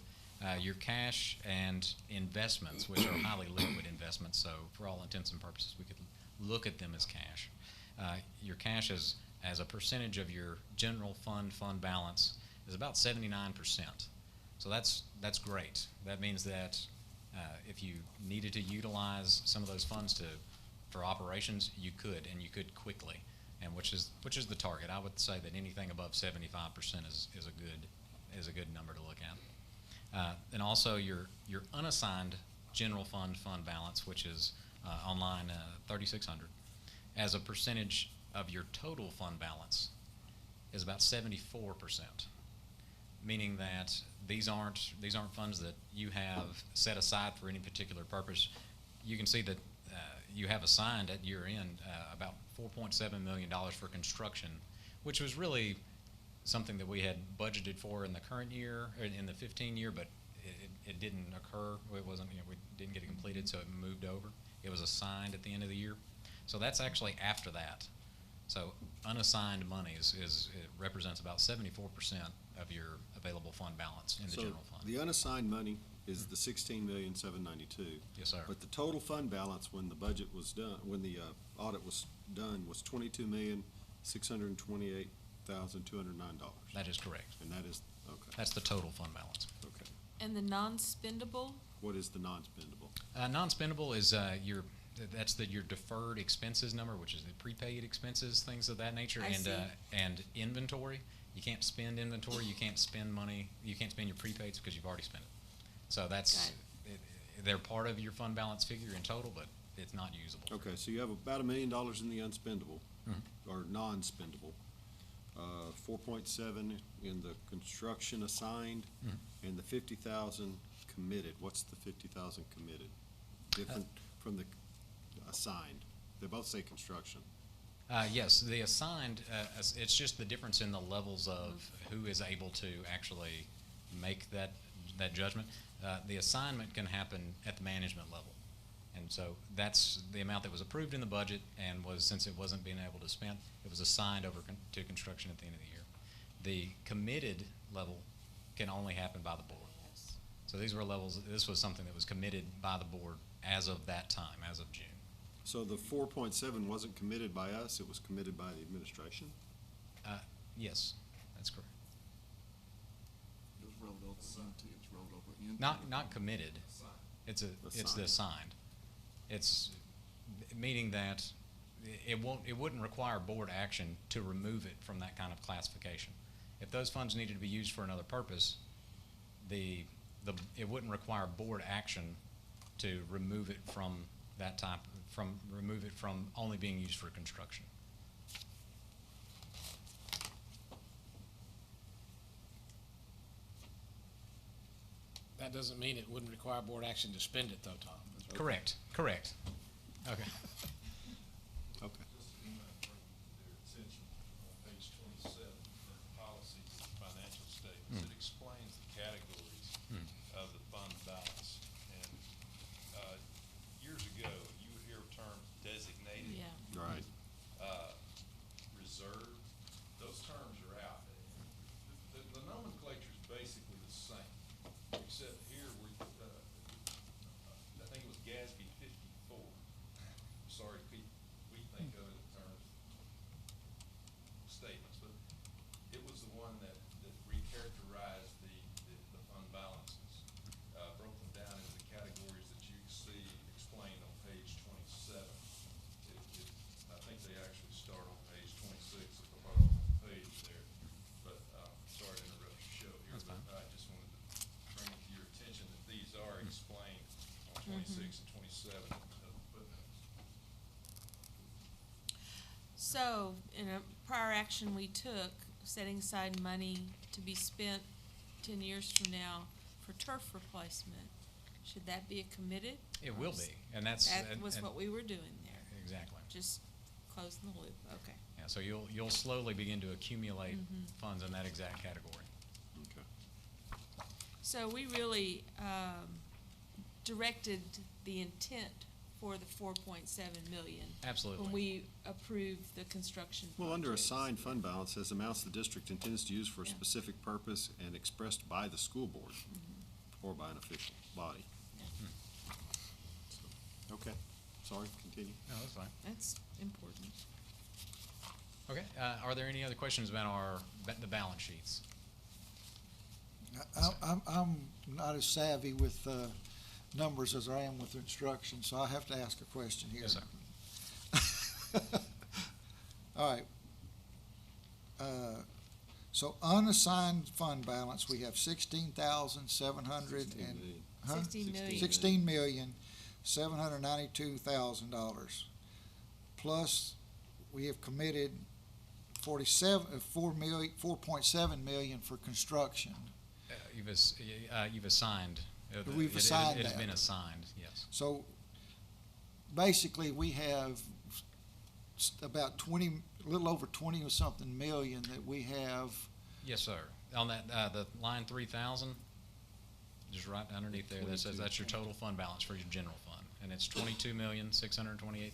your cash and investments, which are highly liquid investments, so for all intents and purposes, we could look at them as cash. Your cash as a percentage of your general fund balance is about 79%. So that's great. That means that if you needed to utilize some of those funds for operations, you could, and you could quickly, and which is the target. I would say that anything above 75% is a good number to look at. And also your unassigned general fund balance, which is on line 3600, as a percentage of your total fund balance is about 74%, meaning that these aren't funds that you have set aside for any particular purpose. You can see that you have assigned at year end about $4.7 million for construction, which was really something that we had budgeted for in the current year, or in the 15 year, but it didn't occur. It wasn't, we didn't get it completed, so it moved over. It was assigned at the end of the year. So that's actually after that. So unassigned monies it represents about 74% of your available fund balance in the general fund. The unassigned money is the $16,792,000. Yes, sir. But the total fund balance when the budget was done, when the audit was done, was $22,628,209. That is correct. And that is, okay. That's the total fund balance. Okay. And the non-spendable? What is the non-spendable? Non-spendable is your deferred expenses number, which is the prepaid expenses, things of that nature, and inventory. You can't spend inventory. You can't spend money. You can't spend your prepaids because you've already spent it. So they're part of your fund balance figure in total, but it's not usable. Okay, so you have about $1 million in the unspendable, or non-spendable, 4.7 in the construction assigned, and the 50,000 committed. What's the 50,000 committed? Different from the assigned. They both say construction. Yes, the assigned, it's just the difference in the levels of who is able to actually make that judgment. The assignment can happen at the management level. And so that's the amount that was approved in the budget, and since it wasn't being able to spend, it was assigned over to construction at the end of the year. The committed level can only happen by the board. So these were levels, this was something that was committed by the board as of that time, as of June. So the 4.7 wasn't committed by us, it was committed by the administration? Yes, that's correct. It was rolled over into, it's rolled over into. Not committed. It's the assigned. It's meaning that it wouldn't require board action to remove it from that kind of classification. If those funds needed to be used for another purpose, it wouldn't require board action to remove it from that type, remove it from only being used for construction. That doesn't mean it wouldn't require board action to spend it though, Tom. Correct. Okay. Okay. Just to bring their attention on page 27 of the policy financial statements, it explains the categories of the fund balance. And years ago, you would hear terms designated. Yeah. Right. Reserved. Those terms are out. The nomenclature is basically the same, except here I think it was GASB 54. Sorry 27 of footnotes. So, in a prior action we took, setting aside money to be spent 10 years from now for turf replacement, should that be committed? It will be, and that's. That was and- what we were doing there, Exactly. just closing the loop, okay. Yeah, so you'll slowly begin to accumulate Mhm. funds in that exact category. Okay. So we really directed the intent for the 4.7 million. Absolutely. When we approved the construction Well, under projects. assigned fund balance, says amounts the district intends to use for a Yeah. specific purpose and expressed by the school board or by an official body. So, okay, sorry, continue. No, that's fine. That's important. Okay, are there any other questions about the balance sheets? I'm not as savvy with numbers as I am with instruction, so I have to ask a question here. Yes, sir. All right. So unassigned fund balance, we have 16,700 and. Huh? 16 million. $16,792,000. Plus, we have committed 4.7 million for construction. You've assigned. We've assigned It has that. been assigned, yes. So basically, we have about a little over 20 or something million that we have. Yes, sir. On that, the line 3,000, just right underneath there, that says that's your total fund balance for your general fund. And it's $22,628,209.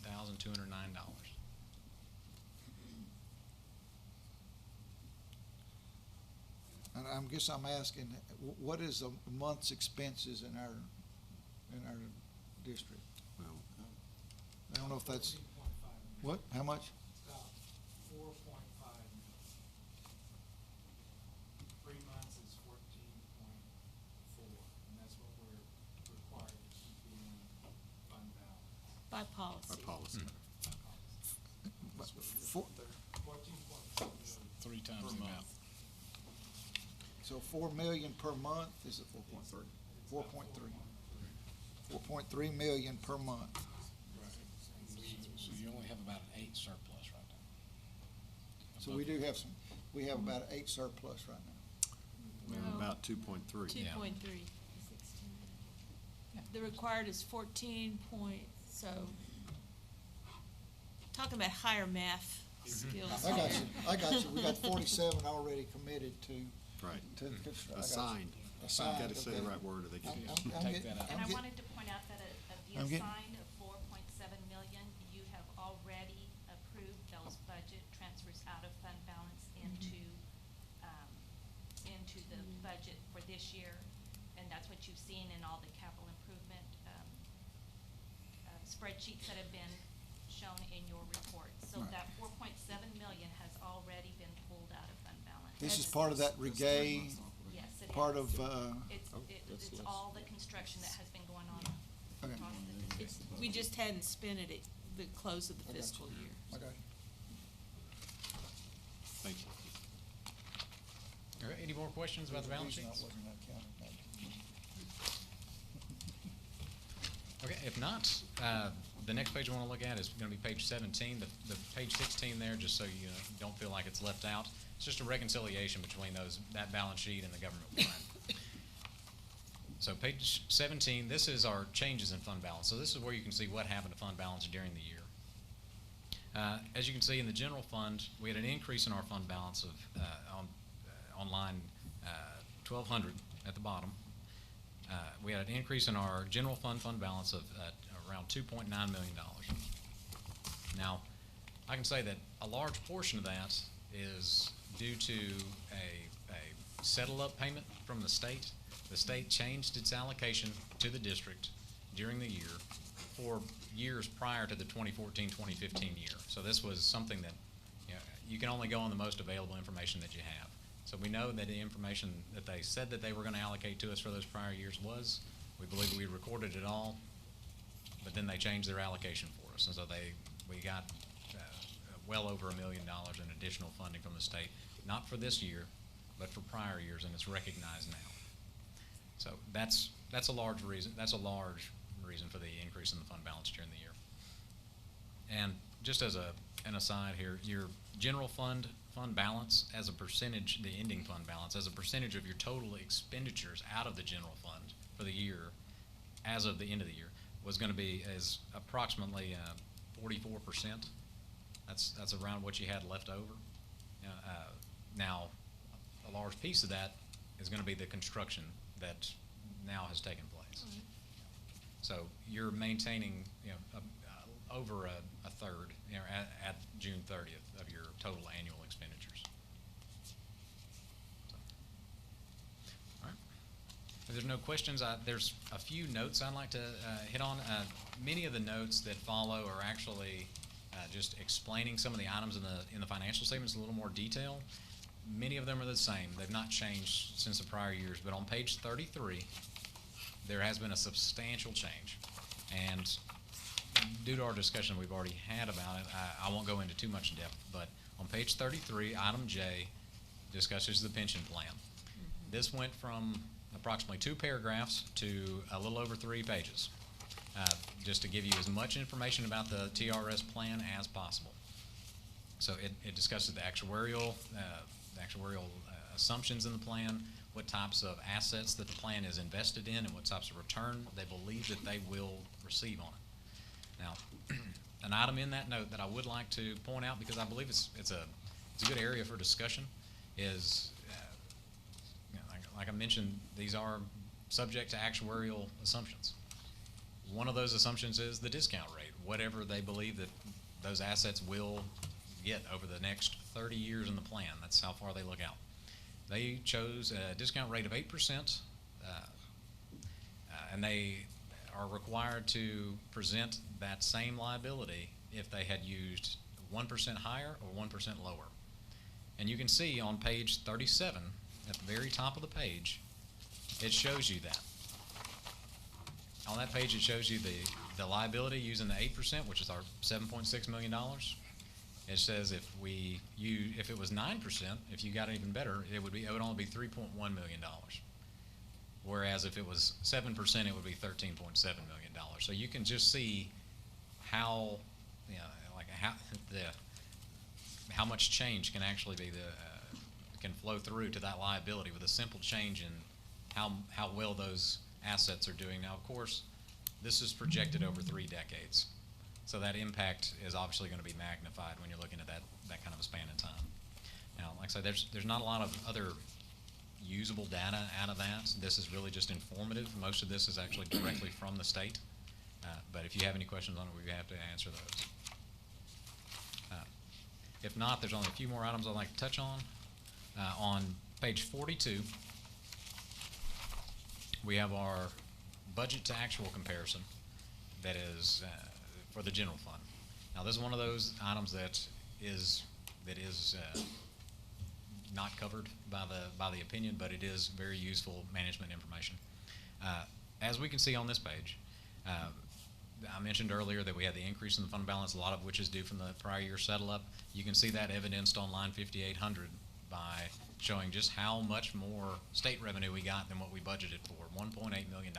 And I guess I'm asking, what is a month's expenses in our district? Well, I don't know if that's, what, how much? About 4.5 million. 3 months is 14.4, and that's what we're required to keep in fund balance. By policy. By policy. But four- 14.4 million. 3 times the amount. So 4 million per month, is it 4.3? 4.3. 4.3 million per month. So you only have about an 8 surplus right now. So we do have we have about 8 surplus right now. No. About 2.3. 2.3. The required is 14 point, so, talking about higher math skills. I got you. We got 47 already committed to. Right. To the construction. I got you. Assigned. Assigned, Got to say the okay. right word or they get I'm you. Take that out. And I wanted to point out that of the I'm getting- assigned of 4.7 million, you have already approved those budget transfers out of fund balance into the budget for this year. And that's what you've seen in all the capital improvement spreadsheets that have been shown in your report. So Right. that 4.7 million has already been pulled out of fund balance. This is part of that reggae, Yes, it part is. of, It's all the construction that has been going on Okay. across the district. It's, we just hadn't spent it at the close of the I got fiscal you. year. I got you. Thank you. All right, any more questions about the balance There's a sheets? reason I wasn't counting that. Okay, if not, the next page I want to look at is going to be page 17. The page 16 there, just so you don't feel like it's left out. It's just a reconciliation between that balance sheet and the government fund. So page 17, this is our changes in fund balance. So this is where you can see what happened to fund balance during the year. As you can see in the general fund, we had an increase in our fund balance of on line 1200 at the bottom. We had an increase in our general fund balance of around $2.9 million. Now, I can say that a large portion of that is due to a settle-up payment from the state. The state changed its allocation to the district during the year for years prior to the 2014-2015 year. So this was something that you can only go on the most available information that you have. So we know that the information that they said that they were going to allocate to us for those prior years was. We believe we recorded it all, but then they changed their allocation for us. And so we got well over $1 million in additional funding from the state, not for this year, but for prior years, and it's recognized now. So that's a large reason. That's a large reason for the increase in the fund balance during the year. And just as an aside here, your general fund balance as a percentage, the ending fund balance, as a percentage of your total expenditures out of the general fund for the year, as of the end of the year, was going to be as approximately 44%. That's around what you had left over. Now, a large piece of that is going to be the construction that now has taken place. So you're maintaining, over a third, at June 30th of your total annual expenditures. So, all right. If there's no questions, there's a few notes I'd like to hit on. Many of the notes that follow are actually just explaining some of the items in the financial statements in a little more detail. Many of them are the same. They've not changed since the prior years, but on page 33, there has been a substantial change. And due to our discussion we've already had about it, I won't go into too much depth, but on page 33, item J discusses the pension plan. This went from approximately 2 paragraphs to a little over 3 pages, just to give you as much information about the TRS plan as possible. So it discusses the actuarial assumptions in the plan, what types of assets that the plan is invested in, and what types of return they believe that they will receive on it. Now, an item in that note that I would like to point out, because I believe it's a good area for discussion, is like I mentioned, these are subject to actuarial assumptions. One of those assumptions is the discount rate, whatever they believe that those assets will get over the next 30 years in the plan. That's how far they look out. They chose a discount rate of 8%, and they are required to present that same liability if they had used 1% higher or 1% lower. And you can see on page 37, at the very top of the page, it shows you that. On that page, it shows you the liability using the 8%, which is our $7.6 million. It says if it was 9%, if you got it even better, it would only be $3.1 million. Whereas if it was 7%, it would be $13.7 million. So you can just see how, how much change can actually be can flow through to that liability with a simple change in how well those assets are doing. Now, of course, this is projected over 3 decades. So that impact is obviously going to be magnified when you're looking at that kind of a span of time. Now, like I said, there's not a lot of other usable data out of that. This is really just informative. Most of this is actually directly from the state. But if you have any questions on it, we have to answer those. If not, there's only a few more items I'd like to touch on. On page 42, we have our budget to actual comparison that is for the general fund. Now, this is one of those items that is not covered by the opinion, but it is very useful management information. As we can see on this page, I mentioned earlier that we had the increase in the fund balance, a lot of which is due from the prior year settle up. You can see that evidenced on line 5800 by showing just how much more state revenue we got than what we budgeted for, $1.8 million.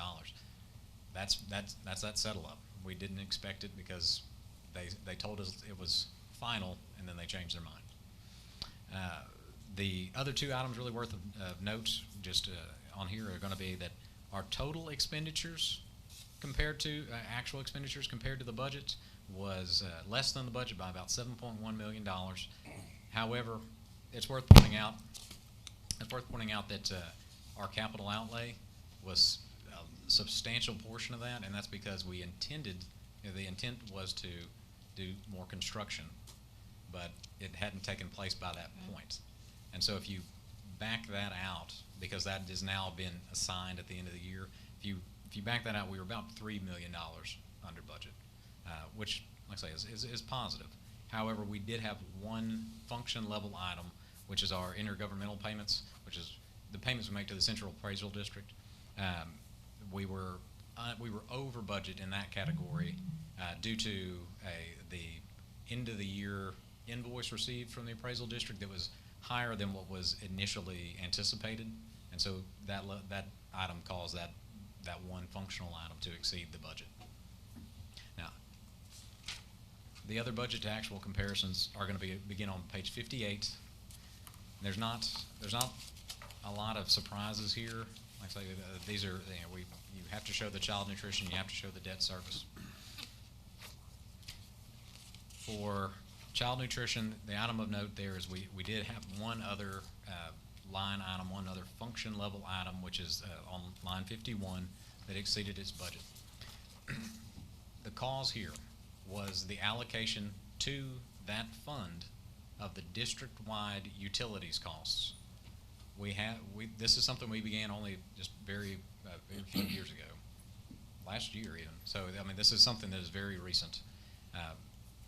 That's that settle up. We didn't expect it because they told us it was final, and then they changed their mind. The other 2 items really worth of note just on here are going to be that our total expenditures compared to actual expenditures compared to the budget was less than the budget by about $7.1 million. However, it's worth pointing out that our capital outlay was a substantial portion of that, and that's because we intended, the intent was to do more construction, but it hadn't taken place by that point. And so if you back that out, because that has now been assigned at the end of the year, if you back that out, we were about $3 million under budget, which, like I say, is positive. However, we did have one function level item, which is our intergovernmental payments, which is the payments we make to the Central Appraisal District. We were over budget in that category due to the end of the year invoice received from the appraisal district that was higher than what was initially anticipated, and so that item caused that one functional item to exceed the budget. The other budget to actual comparisons are going to begin on page 58. There's not a lot of surprises here. Like I say, these are, you have to show the child nutrition, you have to show the debt service. For child nutrition, the item of note there is we did have one other line item, one other function level item, which is on line 51 that exceeded its budget. The cause here was the allocation to that fund of the district-wide utilities costs. This is something we began only just very few years ago, last year even. So, I mean, this is something that is very recent.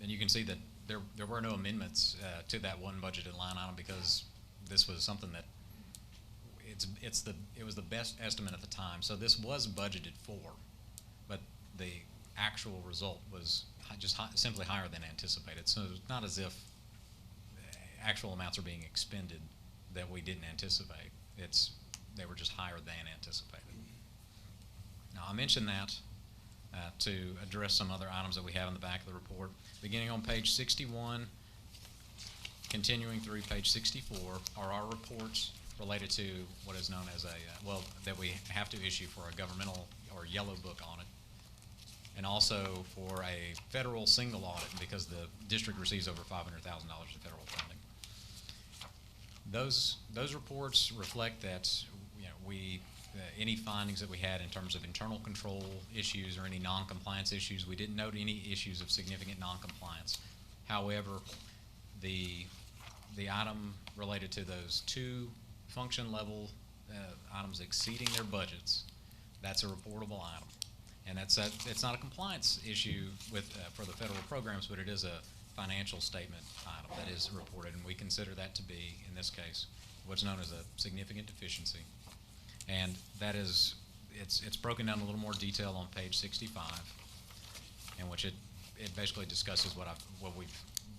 And you can see that there were no amendments to that one budgeted line item because this was something that it was the best estimate at the time. So this was budgeted for, but the actual result was simply higher than anticipated. So it's not as if actual amounts are being expended that we didn't anticipate. They were just higher than anticipated. Now, I mentioned that to address some other items that we have in the back of the report. Beginning on page 61, continuing through page 64, are our reports related to what is known as that we have to issue for a governmental or yellow book audit, and also for a federal single audit because the district receives over $500,000 in federal funding. Those reports reflect that any findings that we had in terms of internal control issues or any non-compliance issues, we didn't note any issues of significant non-compliance. However, the item related to those two function level items exceeding their budgets, that's a reportable item. And it's not a compliance issue for the federal programs, but it is a financial statement item that is reported, and we consider that to be, in this case, what's known as a significant deficiency. And that is, it's broken down in a little more detail on page 65, in which it basically discusses what we've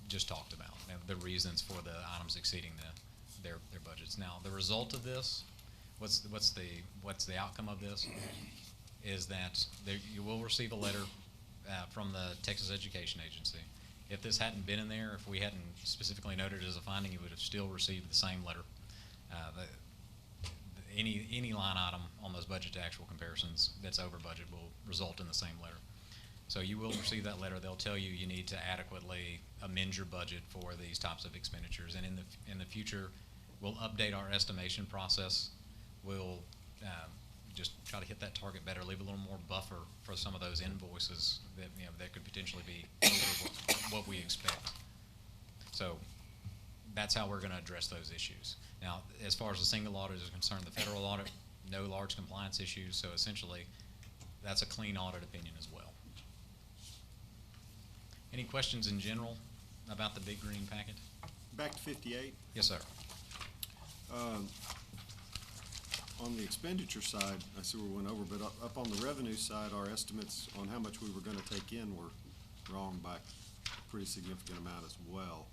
just talked about, and the reasons for the items exceeding their budgets. Now, the result of this, what's the outcome of this, is that you will receive a letter from the Texas Education Agency. If this hadn't been in there, if we hadn't specifically noted it as a finding, you would have still received the same letter. Any line item on those budget to actual comparisons that's over budget will result in the same letter. So you will receive that letter. They'll tell you need to adequately amend your budget for these types of expenditures. And in the future, we'll update our estimation process. We'll just try to hit that target better, leave a little more buffer for some of those invoices that could potentially be over what we expect. So that's how we're going to address those issues. Now, as far as the single audit is concerned, the federal audit, no large compliance issues, so essentially that's a clean audit opinion as well. Any questions in general about the big green packet? Back to 58. Yes, sir. On the expenditure side, I see we went over, but up on the revenue side, our estimates on how much we were going to take in were wrong by a pretty significant amount as well.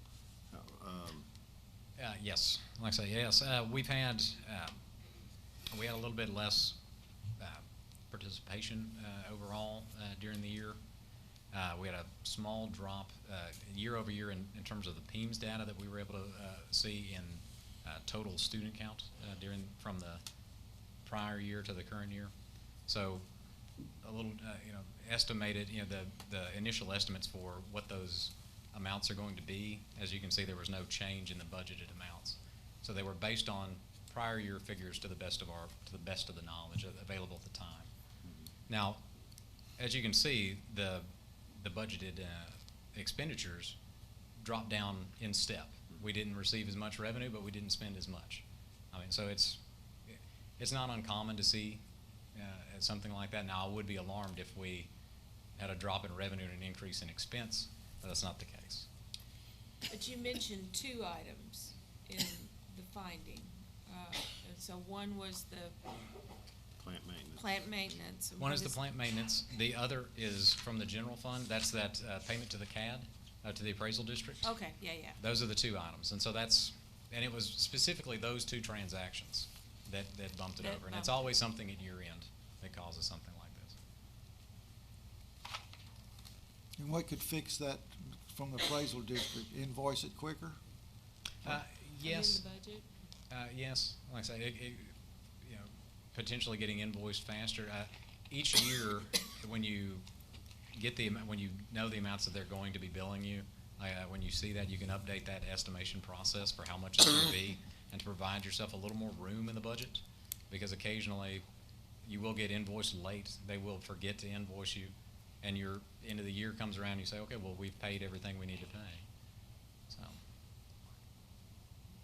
Yes, like I say, yes. We had a little bit less participation overall during the year. We had a small drop year over year in terms of the PEMS data that we were able to see in total student count from the prior year to the current year. So a little, estimated, the initial estimates for what those amounts are going to be. As you can see, there was no change in the budgeted amounts. So they were based on prior year figures to the best of the knowledge available at the time. Now, as you can see, the budgeted expenditures dropped down in step. We didn't receive as much revenue, but we didn't spend as much. I mean, so it's not uncommon to see something like that. Now, I would be alarmed if we had a drop in revenue and an increase in expense, but that's not the case. But you mentioned two items in the finding. So one was the plant maintenance. One is the plant maintenance. The other is from the general fund. That's that payment to the CAD, to the appraisal district. Okay, yeah. Those are the two items. And so and it was specifically those two transactions that bumped it over. And it's always something at year end that causes something like this. And what could fix that from the appraisal district invoice it quicker? Yes. Amend the budget? Yes, like I say, you know, potentially getting invoiced faster. Each year, when you get when you know the amounts that they're going to be billing you, when you see that, you can update that estimation process for how much it's going to be, and to provide yourself a little more room in the budget, because occasionally you will get invoiced late. They will forget to invoice you, and your end of the year comes around, and you say, okay, well, we've paid everything we need to pay. So.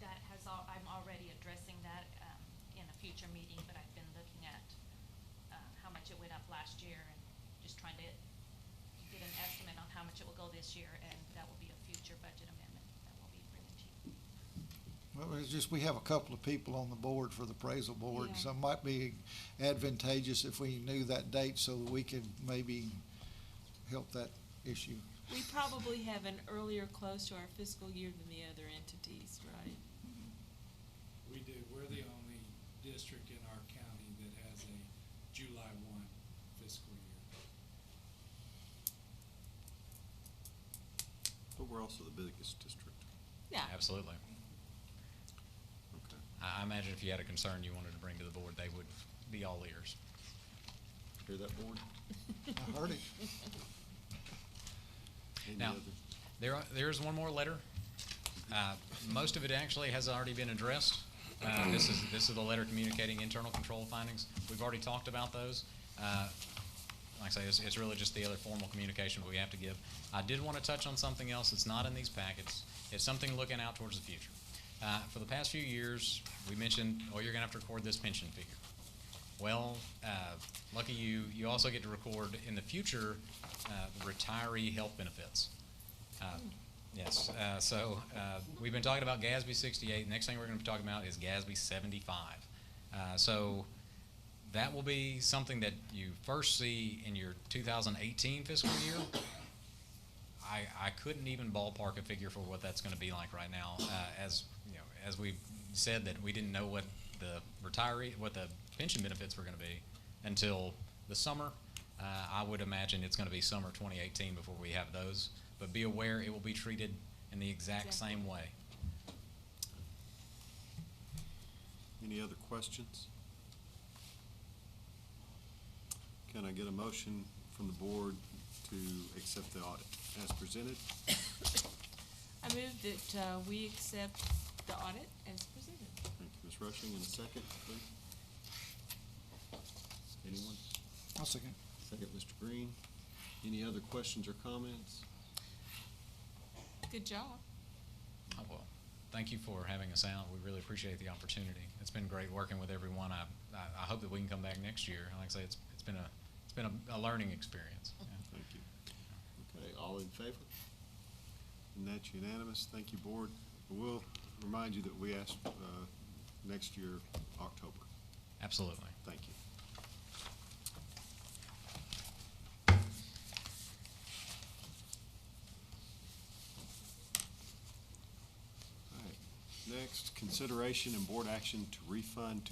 That has I'm already addressing that in a future meeting, but I've been looking at how much it went up last year and just trying to get an estimate on how much it will go this year, and that will be a future budget amendment that will be bringing to you. Well, it's just, we have a couple of people on the board for the appraisal board, Yeah. so it might be advantageous if we knew that date so that we could maybe help that issue. We probably have an earlier close to our fiscal year than the other entities, right? We do. We're the only district in our county that has a July 1 fiscal year. But we're also the biggest district. Yeah. Absolutely. Okay. I imagine if you had a concern you wanted to bring to the board, they would be all ears. Hear that, board? I heard it. Any Now, other- there's one more letter. Most of it actually has already been addressed. This is the letter communicating internal control findings. We've already talked about those. Like I say, it's really just the other formal communication we have to give. I did want to touch on something else that's not in these packets. It's something looking out towards the future. For the past few years, we mentioned, oh, you're going to have to record this pension figure. Well, lucky you, you also get to record in the future retiree health benefits. Yes, so we've been talking about GASB 68. Next thing we're going to be talking about is GASB 75. So that will be something that you first see in your 2018 fiscal year. I couldn't even ballpark a figure for what that's going to be like right now. As you know, as we said that we didn't know what the pension benefits were going to be until the summer. I would imagine it's going to be summer 2018 before we have those. But be aware it will be treated in the exact same way. Any other questions? Can I get a motion from the board to accept the audit as presented? I move that we accept the audit as presented. Thank you, Ms. Rushing. And a second, please. Anyone? I'll second. Second, Mr. Green. Any other questions or comments? Good job. Oh, well, thank you for having us out. We really appreciate the opportunity. It's been great working with everyone. I hope that we can come back next year. Like I say, it's been a learning experience. Yeah. Thank you. Okay, all in favor? And that's unanimous. Thank you, board. We'll remind you that we asked next year, October. Absolutely. Thank you. All right. Next, consideration and board action to refund